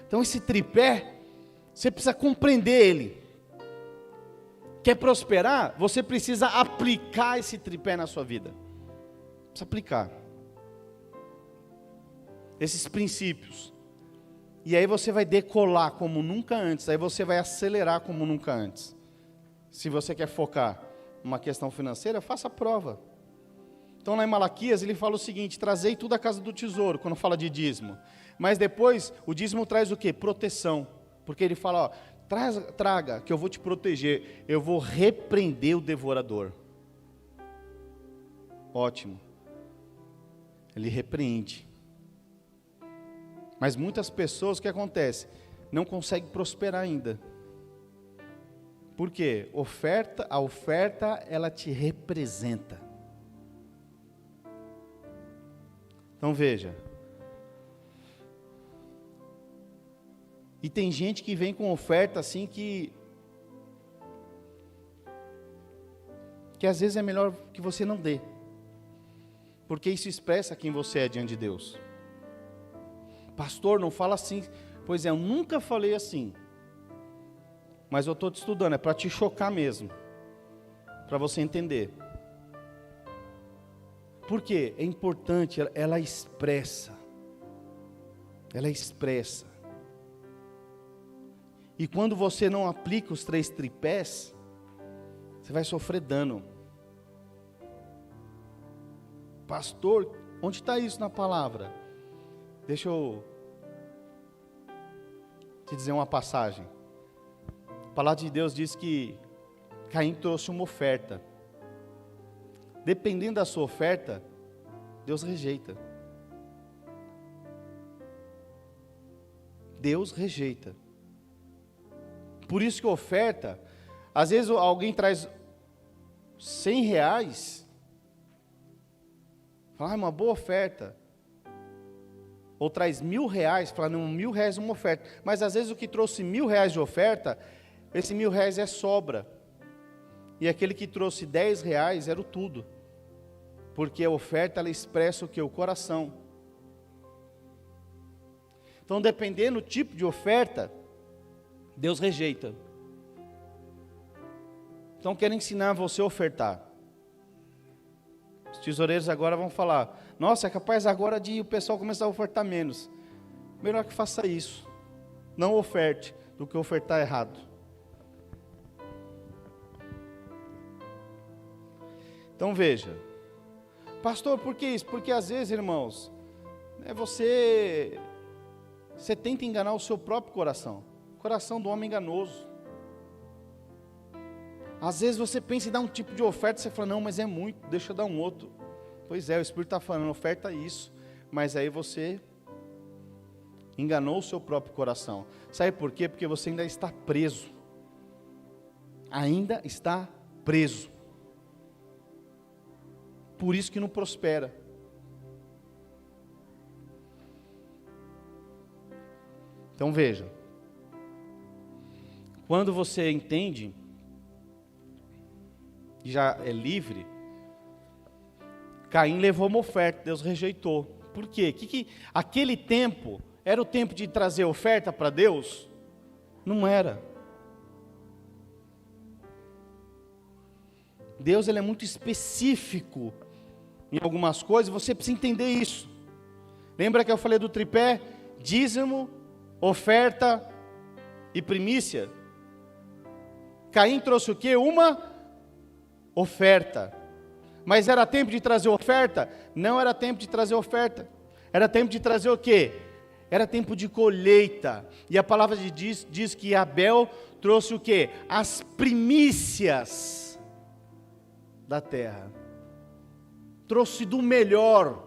Então esse tripé, você precisa compreender ele. Quer prosperar? Você precisa aplicar esse tripé na sua vida. Precisa aplicar esses princípios. E aí você vai decolar como nunca antes. Aí você vai acelerar como nunca antes. Se você quer focar numa questão financeira, faça a prova. Então lá em Malaquias ele fala o seguinte: trazei tudo à casa do tesouro, quando fala de dízimo. Mas depois o dízimo traz o quê? Proteção. Porque ele fala, ó, traga que eu vou te proteger. Eu vou repreender o devorador. Ótimo. Ele repreende. Mas muitas pessoas, o que acontece? Não conseguem prosperar ainda. Por quê? A oferta, ela te representa. Então veja. E tem gente que vem com oferta assim que às vezes é melhor que você não dê. Porque isso expressa quem você é diante de Deus. Pastor, não fala assim. Pois é, eu nunca falei assim. Mas eu estou te estudando, é para te chocar mesmo. Para você entender. Por quê? É importante, ela expressa. Ela expressa. E quando você não aplica os 3 tripés, você vai sofrer dano. Pastor, onde está isso na palavra? Deixa eu te dizer uma passagem. A palavra de Deus diz que Caim trouxe uma oferta. Dependendo da sua oferta, Deus rejeita. Deus rejeita. Por isso que oferta, às vezes alguém traz R$100, fala, é uma boa oferta. Ou traz R$1.000, fala, não, R$1.000 é uma oferta. Mas às vezes o que trouxe R$1.000 de oferta, esse R$1.000 é sobra. E aquele que trouxe R$10 era o tudo. Porque a oferta, ela expressa o que? O coração. Então, dependendo do tipo de oferta, Deus rejeita. Então, quero ensinar você a ofertar. Os tesoureiros agora vão falar, nossa, é capaz agora de o pessoal começar a ofertar menos. Melhor que faça isso. Não oferte do que ofertar errado. Então veja. Pastor, por que isso? Porque às vezes, irmãos, você tenta enganar o seu próprio coração. O coração do homem enganoso. Às vezes você pensa em dar um tipo de oferta, você fala, não, mas é muito, deixa eu dar um outro. Pois é, o Espírito está falando, oferta isso. Mas aí você enganou o seu próprio coração. Sabe por quê? Porque você ainda está preso. Ainda está preso. Por isso que não prospera. Então veja. Quando você entende, já é livre, Caim levou uma oferta, Deus rejeitou. Por quê? Aquele tempo era o tempo de trazer oferta para Deus? Não era. Deus, ele é muito específico em algumas coisas, você precisa entender isso. Lembra que eu falei do tripé? Dízimo, oferta e primícia. Caim trouxe o quê? Uma oferta. Mas era tempo de trazer oferta? Não era tempo de trazer oferta. Era tempo de trazer o quê? Era tempo de colheita. E a palavra de Deus diz que Abel trouxe o quê? As primícias da terra. Trouxe do melhor.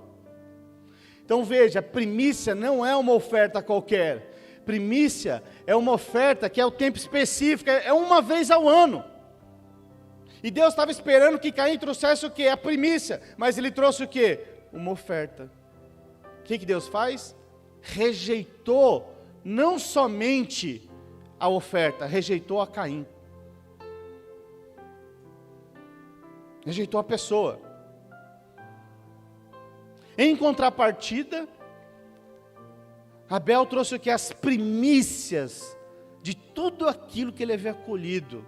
Então veja, primícia não é uma oferta qualquer. Primícia é uma oferta que é o tempo específico, é uma vez ao ano. E Deus estava esperando que Caim trouxesse o quê? A primícia. Mas ele trouxe o quê? Uma oferta. O que Deus faz? Rejeitou não somente a oferta, rejeitou a Caim. Rejeitou a pessoa. Em contrapartida, Abel trouxe o que? As primícias de tudo aquilo que ele havia colhido.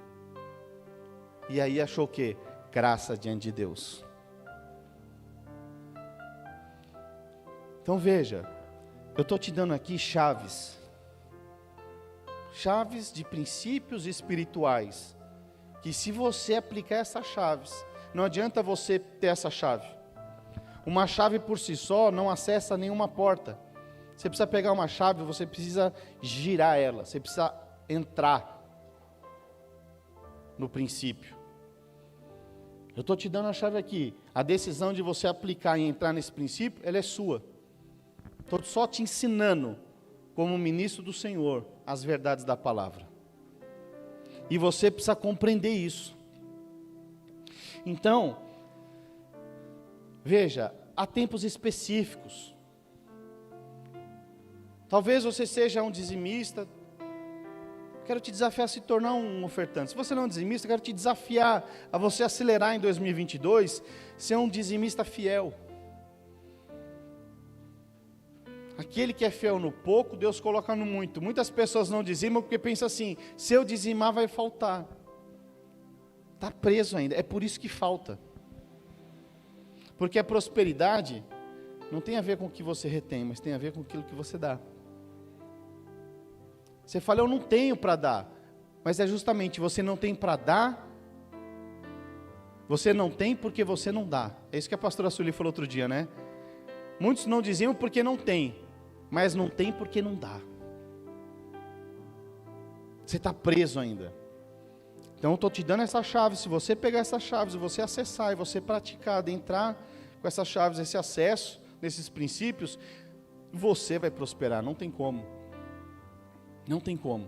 E aí achou o quê? Graça diante de Deus. Então veja, eu estou te dando aqui chaves. Chaves de princípios espirituais. Que se você aplicar essas chaves, não adianta você ter essa chave. Uma chave por si só não acessa nenhuma porta. Você precisa pegar uma chave, você precisa girar ela. Você precisa entrar no princípio. Eu estou te dando a chave aqui. A decisão de você aplicar e entrar nesse princípio, ela é sua. Estou só te ensinando, como ministro do Senhor, as verdades da palavra. E você precisa compreender isso. Então, veja, há tempos específicos. Talvez você seja um dizimista. Quero te desafiar a se tornar um ofertante. Se você não é um dizimista, quero te desafiar a você acelerar em 2022, ser um dizimista fiel. Aquele que é fiel no pouco, Deus coloca no muito. Muitas pessoas não dizimam porque pensam assim, se eu dizimar vai faltar. Está preso ainda, é por isso que falta. Porque a prosperidade não tem a ver com o que você retém, mas tem a ver com aquilo que você dá. Você fala, eu não tenho para dar, mas é justamente, você não tem para dar, você não tem porque você não dá. É isso que a pastora Sueli falou outro dia, né? Muitos não diziam porque não tem, mas não tem porque não dá. Você está preso ainda. Então eu estou te dando essa chave. Se você pegar essas chaves, você acessar e você praticar, entrar com essas chaves, esse acesso, nesses princípios, você vai prosperar, não tem como. Não tem como.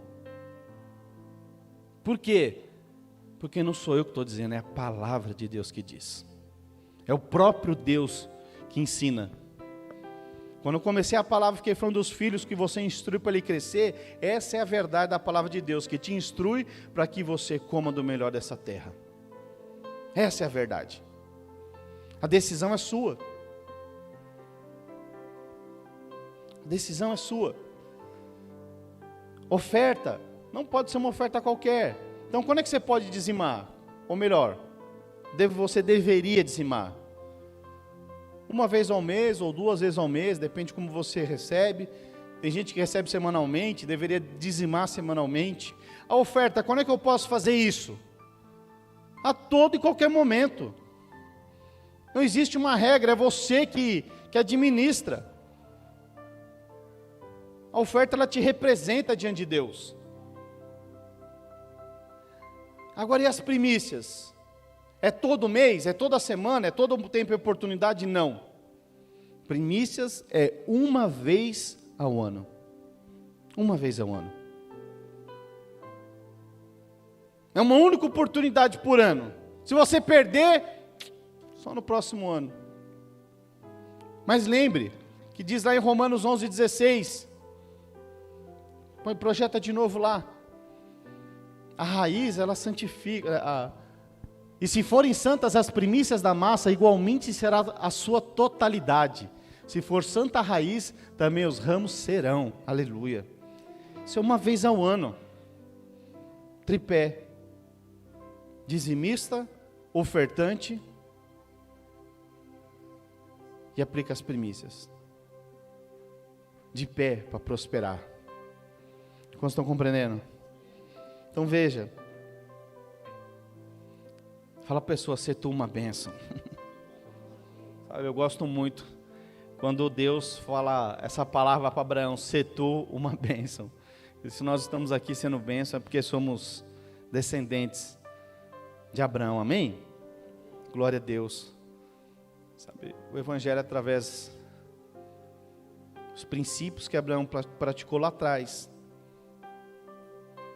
Por quê? Porque não sou eu que estou dizendo, é a palavra de Deus que diz. É o próprio Deus que ensina. Quando eu comecei a palavra, fiquei falando dos filhos que você instrui para ele crescer. Essa é a verdade da palavra de Deus, que te instrui para que você coma do melhor dessa terra. Essa é a verdade. A decisão é sua. A decisão é sua. Oferta não pode ser uma oferta qualquer. Então, quando é que você pode dizimar? Ou melhor, você deveria dizimar. Uma vez ao mês ou 2 vezes ao mês, depende de como você recebe. Tem gente que recebe semanalmente, deveria dizimar semanalmente. A oferta, quando é que eu posso fazer isso? A todo e qualquer momento. Não existe uma regra, é você que administra. A oferta, ela te representa diante de Deus. Agora, e as primícias? É todo mês? É toda semana? É todo tempo e oportunidade? Não. Primícias é uma vez ao ano. Uma vez ao ano. É uma única oportunidade por ano. Se você perder, só no próximo ano. Mas lembre, que diz lá em Romanos 11:16. Projeta de novo lá. A raiz, ela santifica. E se forem santas as primícias da massa, igualmente será a sua totalidade. Se for santa a raiz, também os ramos serão. Aleluia. Isso é uma vez ao ano. Tripé. Dizimista, ofertante e aplica as primícias. De pé para prosperar. Quantos estão compreendendo? Então veja. Fala a pessoa, ser tu uma bênção. Sabe, eu gosto muito quando Deus fala essa palavra para Abraão, ser tu uma bênção. E se nós estamos aqui sendo bênção é porque somos descendentes de Abraão, amém? Glória a Deus. Sabe, o evangelho é através dos princípios que Abraão praticou lá atrás.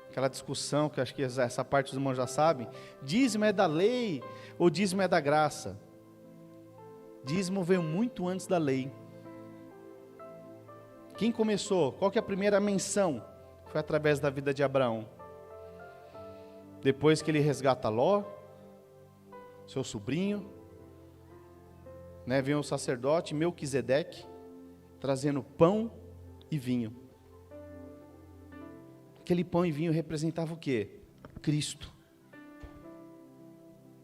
Aquela discussão, que eu acho que essa parte os irmãos já sabem, dízimo é da lei ou dízimo é da graça? Dízimo veio muito antes da lei. Quem começou? Qual que é a primeira menção? Foi através da vida de Abraão. Depois que ele resgata Ló, seu sobrinho, né, vem o sacerdote Melquisedeque, trazendo pão e vinho. Aquele pão e vinho representava o quê? Cristo.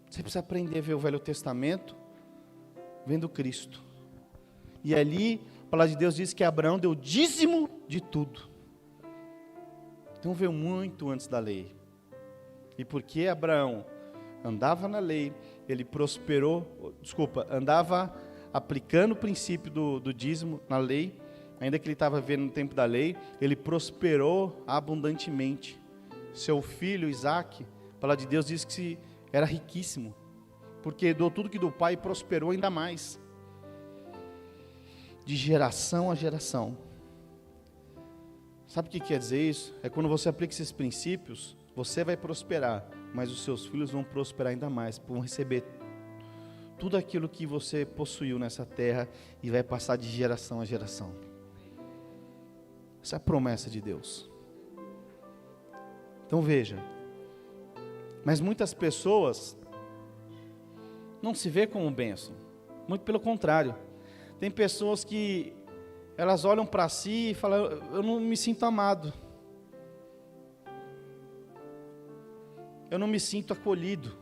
Você precisa aprender a ver o Velho Testamento, vendo Cristo. E ali, a palavra de Deus diz que Abraão deu dízimo de tudo. Então veio muito antes da lei. E porque Abraão andava na lei, ele prosperou, andava aplicando o princípio do dízimo na lei, ainda que ele estava vivendo no tempo da lei, ele prosperou abundantemente. Seu filho Isaac, a palavra de Deus diz que era riquíssimo. porque herdou tudo que do pai e prosperou ainda mais. De geração a geração. Sabe o que quer dizer isso? É quando você aplica esses princípios, você vai prosperar, mas os seus filhos vão prosperar ainda mais, vão receber tudo aquilo que você possuiu nessa terra e vai passar de geração a geração. Essa é a promessa de Deus. Então veja, mas muitas pessoas não se vê como bênção, muito pelo contrário. Tem pessoas que elas olham para si e falam, eu não me sinto amado, eu não me sinto acolhido.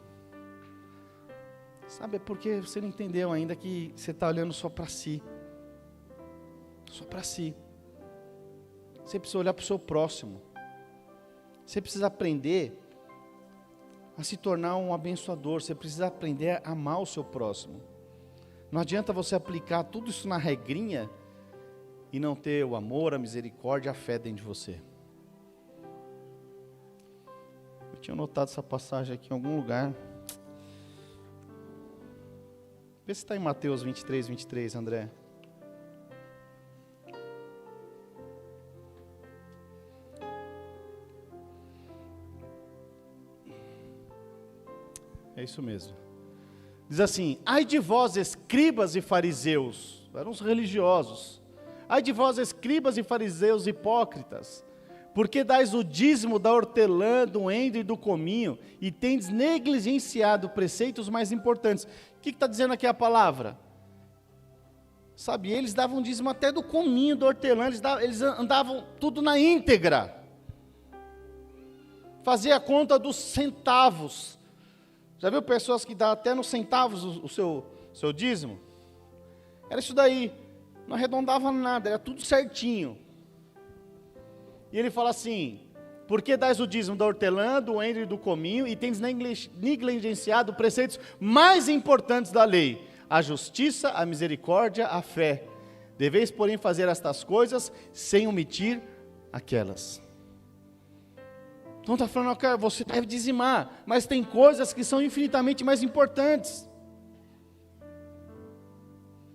Sabe, é porque você não entendeu ainda que você está olhando só para si. Só para si. Você precisa olhar para o seu próximo. Você precisa aprender a se tornar um abençoador. Você precisa aprender a amar o seu próximo. Não adianta você aplicar tudo isso na regrinha e não ter o amor, a misericórdia, a fé dentro de você. Eu tinha notado essa passagem aqui em algum lugar. Vê se está em Mateus 23, 23, André. É isso mesmo. Diz assim, ai de vós escribas e fariseus, eram os religiosos. Ai de vós escribas e fariseus hipócritas, porque dais o dízimo da hortelã, do endro e do cominho, e tendes negligenciado preceitos mais importantes. O que está dizendo aqui a palavra? Sabe, eles davam dízimo até do cominho, do hortelã, eles andavam tudo na íntegra. Fazia a conta dos centavos. Já viu pessoas que dão até nos centavos o seu dízimo? Era isso daí, não arredondava nada, era tudo certinho. E ele fala assim, por que dás o dízimo da hortelã, do endro e do cominho, e tens negligenciado preceitos mais importantes da lei, a justiça, a misericórdia, a fé. Deveis, porém, fazer estas coisas, sem omitir aquelas. Então está falando, cara, você deve dizimar, mas tem coisas que são infinitamente mais importantes.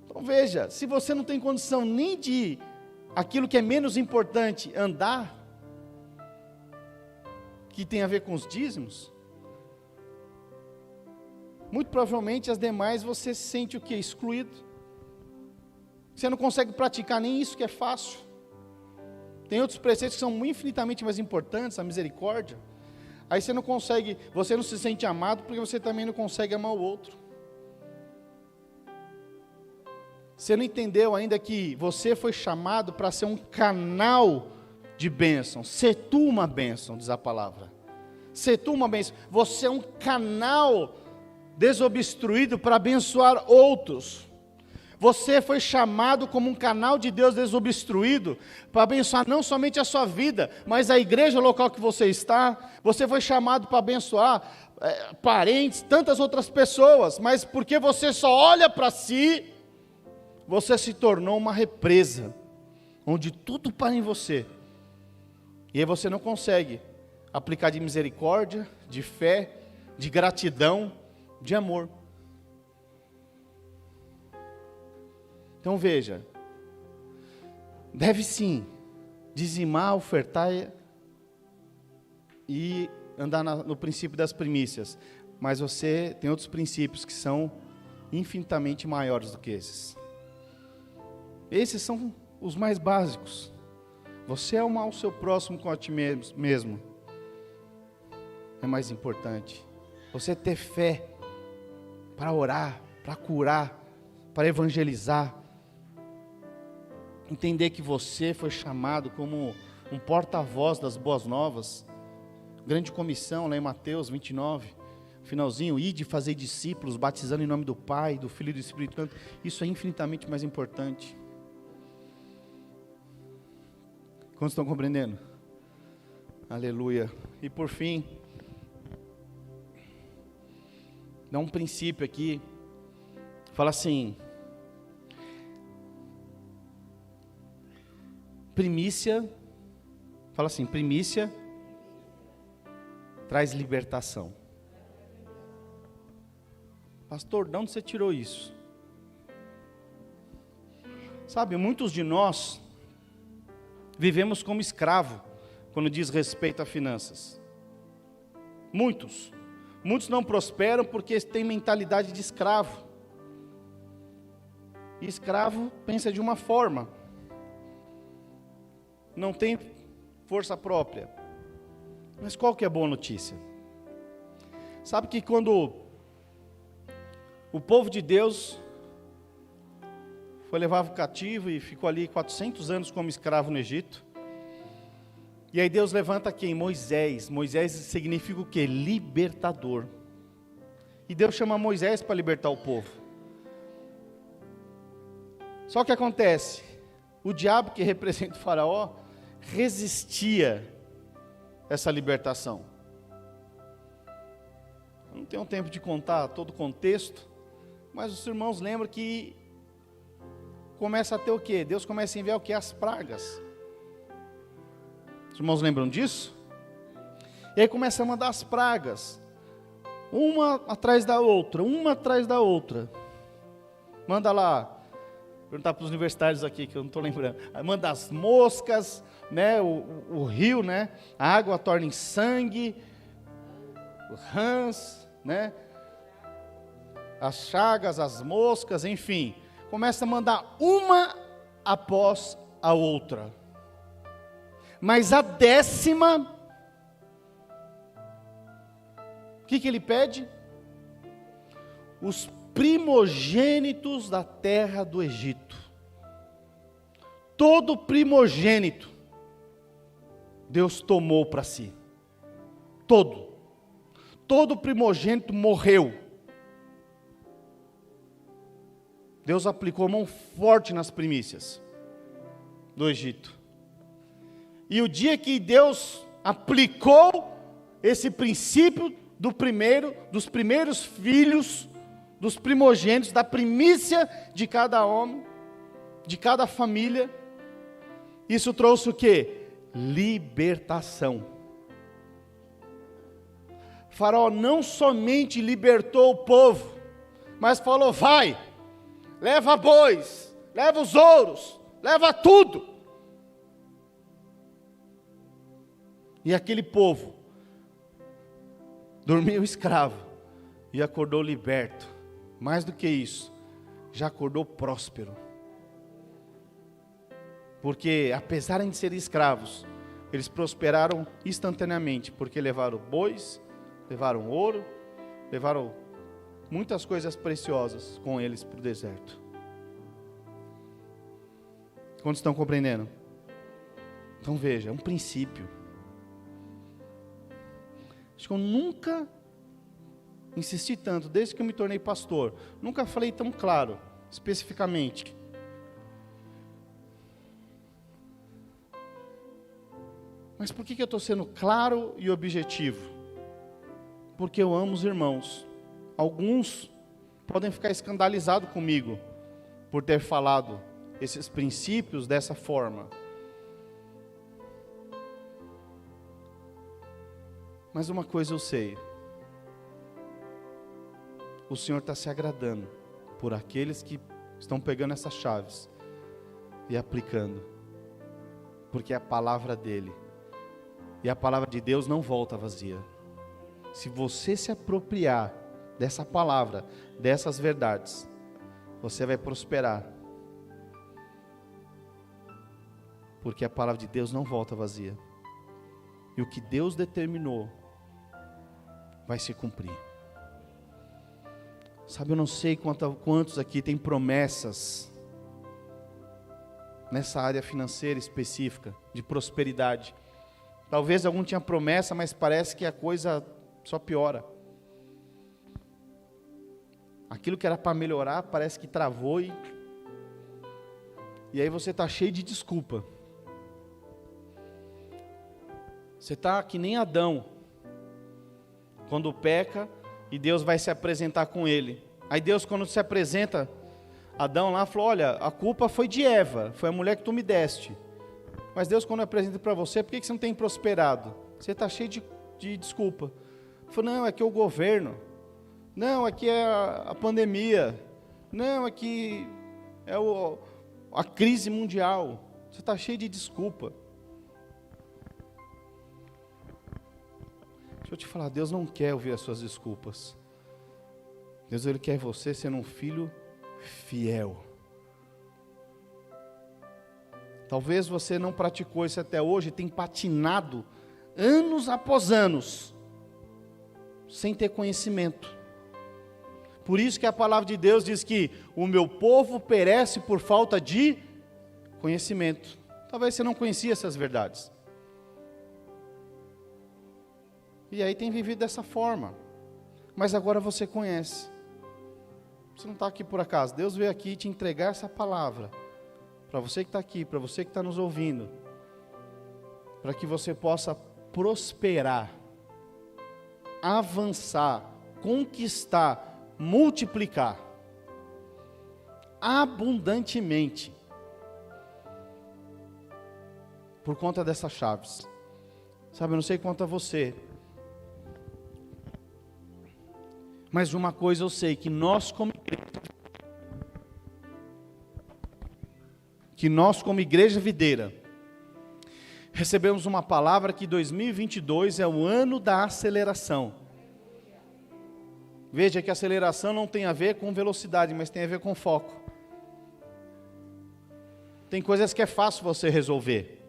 Então veja, se você não tem condição nem de aquilo que é menos importante andar, que tem a ver com os dízimos, muito provavelmente as demais você se sente o quê? Excluído. Você não consegue praticar nem isso que é fácil. Tem outros preceitos que são infinitamente mais importantes, a misericórdia. Aí você não se sente amado porque você também não consegue amar o outro. Você não entendeu ainda que você foi chamado para ser um canal de bênção. Ser tu uma bênção, diz a palavra. Ser tu uma bênção. Você é um canal desobstruído para abençoar outros. Você foi chamado como um canal de Deus desobstruído para abençoar não somente a sua vida, mas a igreja local que você está. Você foi chamado para abençoar parentes, tantas outras pessoas, mas porque você só olha para si, você se tornou uma represa, onde tudo para em você. E aí você não consegue aplicar de misericórdia, de fé, de gratidão, de amor. Então veja, deve sim dizimar, ofertar e andar no princípio das primícias, mas você tem outros princípios que são infinitamente maiores do que esses. Esses são os mais básicos. Você amar o seu próximo com a ti mesmo é mais importante. Você ter fé para orar, para curar, para evangelizar. Entender que você foi chamado como um porta-voz das boas novas. Grande comissão lá em Mateus 29, finalzinho, ide fazer discípulos, batizando em nome do Pai, do Filho e do Espírito Santo. Isso é infinitamente mais importante. Quantos estão compreendendo? Aleluia. E por fim, dá um princípio aqui, fala assim, primícia traz libertação. Pastor, de onde você tirou isso? Sabe, muitos de nós vivemos como escravo quando diz respeito a finanças. Muitos não prosperam porque têm mentalidade de escravo. E escravo pensa de uma forma, não tem força própria. Mas qual que é a boa notícia? Sabe que quando o povo de Deus foi levado cativo e ficou ali 400 anos como escravo no Egito, e aí Deus levanta quem? Moisés. Moisés significa o quê? Libertador. E Deus chama Moisés para libertar o povo. Só que acontece, o diabo que representa o faraó, resistia essa libertação. Eu não tenho tempo de contar todo o contexto, mas os irmãos lembram que começa a ter o quê? Deus começa a enviar o quê? As pragas. Os irmãos lembram disso? E aí começa a mandar as pragas, uma atrás da outra, Manda lá, perguntar para os universitários aqui, que eu não estou lembrando. Manda as moscas, né, o rio, né, a água torna em sangue, o rãs, né, as chagas, as moscas, enfim. Começa a mandar uma após a outra. Mas a 10ª, o que ele pede? Os primogênitos da terra do Egito. Todo primogênito, Deus tomou para si. Todo primogênito morreu. Deus aplicou mão forte nas primícias do Egito. E o dia que Deus aplicou esse princípio dos primeiros filhos, dos primogênitos, da primícia de cada homem, de cada família, isso trouxe o quê? Libertação. Faraó não somente libertou o povo, mas falou: vai, leva bois, leva os ouros, leva tudo. E aquele povo dormiu escravo e acordou liberto. Mais do que isso, já acordou próspero. Porque apesar de serem escravos, eles prosperaram instantaneamente, porque levaram bois, levaram ouro, levaram muitas coisas preciosas com eles para o deserto. Quantos estão compreendendo? Então veja, é um princípio. Acho que eu nunca insisti tanto, desde que eu me tornei pastor, nunca falei tão claro, especificamente. Mas por que eu estou sendo claro e objetivo? Porque eu amo os irmãos. Alguns podem ficar escandalizados comigo, por ter falado esses princípios dessa forma. Mas uma coisa eu sei, o Senhor está se agradando por aqueles que estão pegando essas chaves e aplicando, porque é a palavra dEle, e a palavra de Deus não volta vazia. Se você se apropriar dessa palavra, dessas verdades, você vai prosperar, porque a palavra de Deus não volta vazia, e o que Deus determinou vai se cumprir. Sabe, eu não sei quantos aqui tem promessas nessa área financeira específica, de prosperidade. Talvez algum tinha promessa, mas parece que a coisa só piora. Aquilo que era para melhorar, parece que travou e aí você está cheio de desculpa. Você está que nem Adão, quando peca, e Deus vai se apresentar com ele. Aí Deus, quando se apresenta, Adão lá falou: olha, a culpa foi de Eva, foi a mulher que tu me deste. Mas Deus, quando apresenta para você, por que você não tem prosperado? Você está cheio de desculpa. Falou: não, é que o governo, Não, aqui é a pandemia. Não, aqui é a crise mundial. Você está cheio de desculpa. Deixa eu te falar, Deus não quer ouvir as suas desculpas. Deus, Ele quer você sendo um filho fiel. Talvez você não praticou isso até hoje, tem patinado anos após anos, sem ter conhecimento. Por isso que a palavra de Deus diz que o meu povo perece por falta de conhecimento. Talvez você não conhecia essas verdades. E aí tem vivido dessa forma. Mas agora você conhece. Você não está aqui por acaso. Deus veio aqui te entregar essa palavra. Para você que está aqui, para você que está nos ouvindo. Para que você possa prosperar, avançar, conquistar, multiplicar. Abundantemente. Por conta dessas chaves. Sabe, eu não sei quanto a você. Mas uma coisa eu sei, que nós como igreja videira, recebemos uma palavra que 2022 é o ano da aceleração. Veja que a aceleração não tem a ver com velocidade, mas tem a ver com foco. Tem coisas que é fácil você resolver.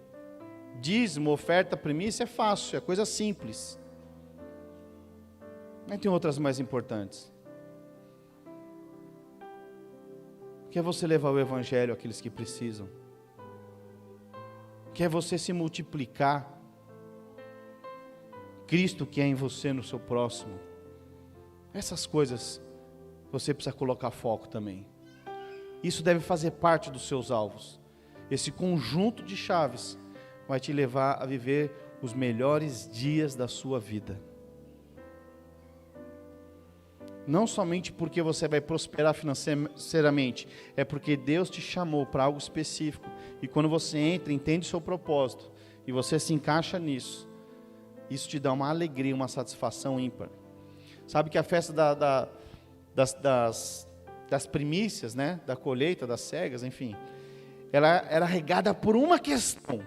Dízimo, oferta, primícia é fácil, é coisa simples. Mas tem outras mais importantes. Quer você levar o evangelho àqueles que precisam? Quer você se multiplicar? Cristo que é em você, no seu próximo. Essas coisas você precisa colocar foco também. Isso deve fazer parte dos seus alvos. Esse conjunto de chaves vai te levar a viver os melhores dias da sua vida. Não somente porque você vai prosperar financeiramente, é porque Deus te chamou para algo específico. E quando você entra, entende o seu propósito, e você se encaixa nisso, isso te dá uma alegria, uma satisfação ímpar. Sabe que a festa das primícias, né, da colheita, das cegas, enfim, ela era regada por uma questão: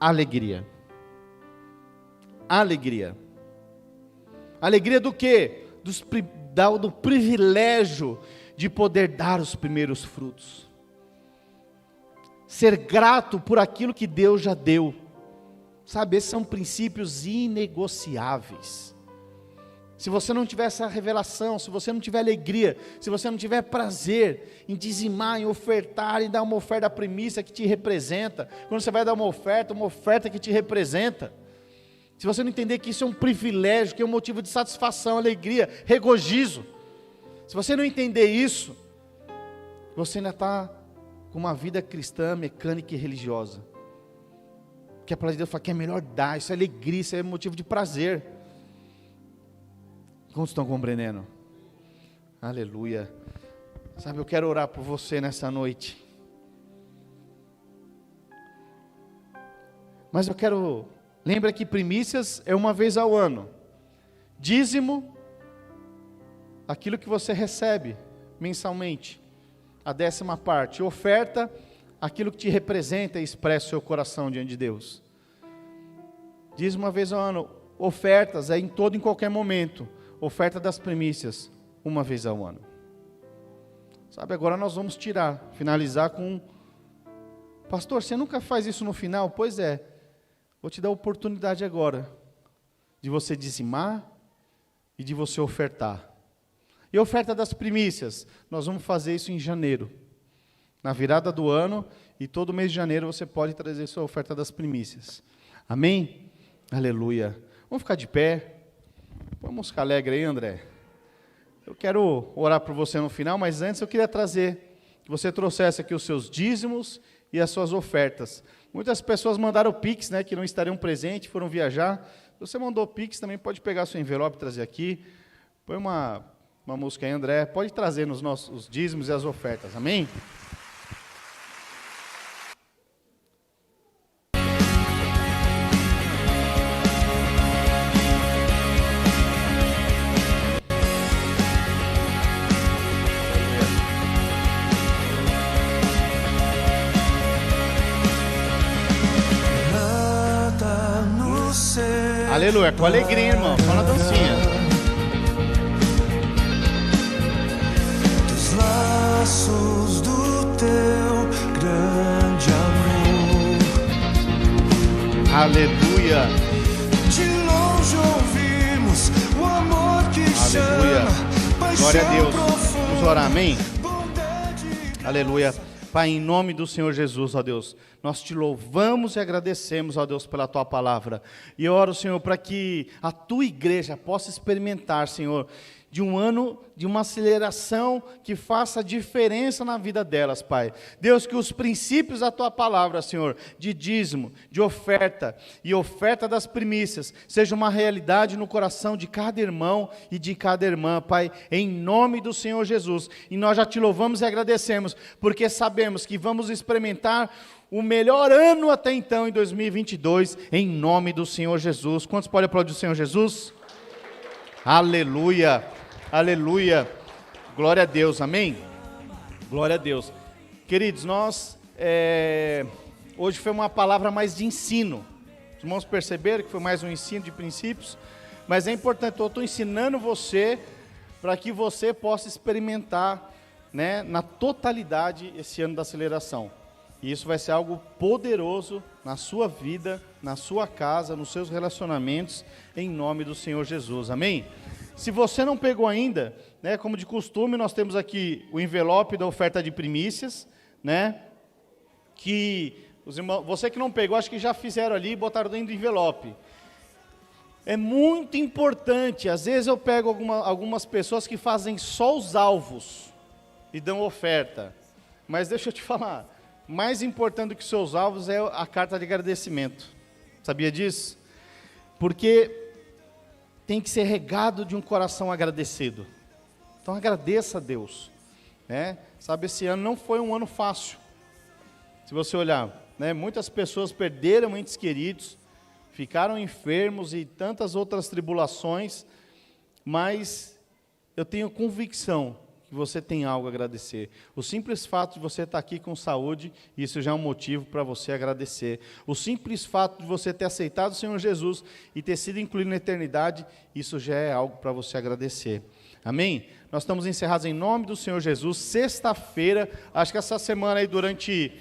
alegria. Alegria. Alegria do quê? Do privilégio de poder dar os primeiros frutos. Ser grato por aquilo que Deus já deu. Sabe, esses são princípios inegociáveis. Se você não tiver essa revelação, se você não tiver alegria, se você não tiver prazer em dizimar, em ofertar, em dar uma oferta primícia que te representa, quando você vai dar uma oferta que te representa, se você não entender que isso é um privilégio, que é um motivo de satisfação, alegria, regozijo, se você não entender isso, você ainda está com uma vida cristã, mecânica e religiosa. Porque a palavra de Deus fala que é melhor dar, isso é alegria, isso é motivo de prazer. Quantos estão compreendendo? Aleluia. Sabe, eu quero orar por você nessa noite. Mas eu quero... Lembra que primícias é uma vez ao ano. Dízimo, aquilo que você recebe mensalmente, a 10ª parte. Oferta, aquilo que te representa e expressa o seu coração diante de Deus. Dízimo uma vez ao ano. Ofertas é em todo e em qualquer momento. Oferta das primícias, uma vez ao ano. Sabe, agora nós vamos finalizar com... Pastor, você nunca faz isso no final? Pois é. Vou te dar a oportunidade agora de você dizimar e de você ofertar. E a oferta das primícias, nós vamos fazer isso em janeiro. Na virada do ano, e todo mês de janeiro você pode trazer sua oferta das primícias. Amém? Aleluia. Vamos ficar de pé. Vamos ficar alegre aí, André. Eu quero orar por você no final, mas antes eu queria trazer, que você trouxesse aqui os seus dízimos e as suas ofertas. Muitas pessoas mandaram Pix, né, que não estariam presentes, foram viajar. Se você mandou Pix, também pode pegar seu envelope e trazer aqui. Põe uma música aí, André. Pode trazer nos nossos dízimos e as ofertas. Amém? Aleluia, com alegria, irmão, só na dancinha. Dos laços do teu grande amor. Aleluia. De longe ouvimos o amor que Aleluia. chama. Glória a Deus. Profunda, Vamos orar, amém? bondade. Aleluia. Pai, em nome do Senhor Jesus, ó Deus, nós te louvamos e agradecemos, ó Deus, pela tua palavra. E eu oro, Senhor, para que a tua igreja possa experimentar, Senhor, de um ano, de uma aceleração que faça diferença na vida delas, Pai. Deus, que os princípios da tua palavra, Senhor, de dízimo, de oferta e oferta das primícias, seja uma realidade no coração de cada irmão e de cada irmã, Pai, em nome do Senhor Jesus. E nós já te louvamos e agradecemos, porque sabemos que vamos experimentar o melhor ano até então, em 2022, em nome do Senhor Jesus. Quantos podem aplaudir o Senhor Jesus? Aleluia, aleluia, glória a Deus, amém? Glória a Deus. Queridos, nós, hoje foi uma palavra mais de ensino. Os irmãos perceberam que foi mais um ensino de princípios, mas é importante, eu estou ensinando você, para que você possa experimentar, né, na totalidade esse ano da aceleração. E isso vai ser algo poderoso na sua vida, na sua casa, nos seus relacionamentos, em nome do Senhor Jesus, amém? Se você não pegou ainda, né, como de costume, nós temos aqui o envelope da oferta de primícias, né, que os irmãos, você que não pegou, acho que já fizeram ali e botaram dentro do envelope. É muito importante, às vezes eu pego algumas pessoas que fazem só os alvos e dão oferta, mas deixa eu te falar, mais importante do que seus alvos é a carta de agradecimento. Sabia disso? Porque tem que ser regado de um coração agradecido. Então agradeça a Deus, né? Sabe, esse ano não foi um ano fácil. Se você olhar, né, muitas pessoas perderam entes queridos, ficaram enfermos e tantas outras tribulações, mas eu tenho convicção que você tem algo a agradecer. O simples fato de você estar aqui com saúde, isso já é um motivo para você agradecer. O simples fato de você ter aceitado o Senhor Jesus e ter sido incluído na eternidade, isso já é algo para você agradecer. Amém? Nós estamos encerrados em nome do Senhor Jesus. Sexta-feira, acho que essa semana aí durante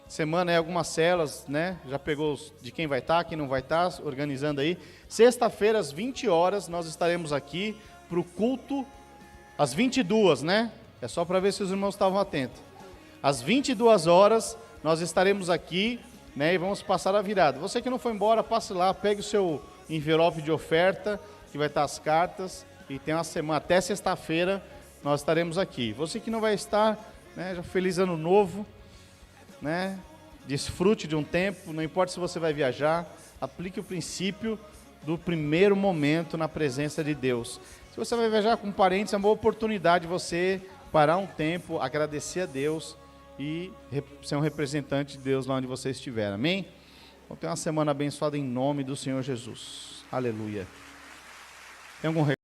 semana aí algumas celas, né? Já pegou de quem vai estar, quem não vai estar, organizando aí. Sexta-feira às 20 horas nós estaremos aqui para o culto. Às 22, né? É só para ver se os irmãos estavam atentos. Às 22 horas, nós estaremos aqui, né? E vamos passar a virada. Você que não foi embora, passe lá, pegue o seu envelope de oferta, que vai estar as cartas. E tem uma semana, até sexta-feira, nós estaremos aqui. Você que não vai estar, né? Já feliz ano novo, né? Desfrute de um tempo, não importa se você vai viajar, aplique o princípio do primeiro momento na presença de Deus. Se você vai viajar com parentes, é uma boa oportunidade de você parar um tempo, agradecer a Deus e ser um representante de Deus lá onde você estiver, amém? Vamos ter uma semana abençoada em nome do Senhor Jesus, aleluia. Tem algum recado?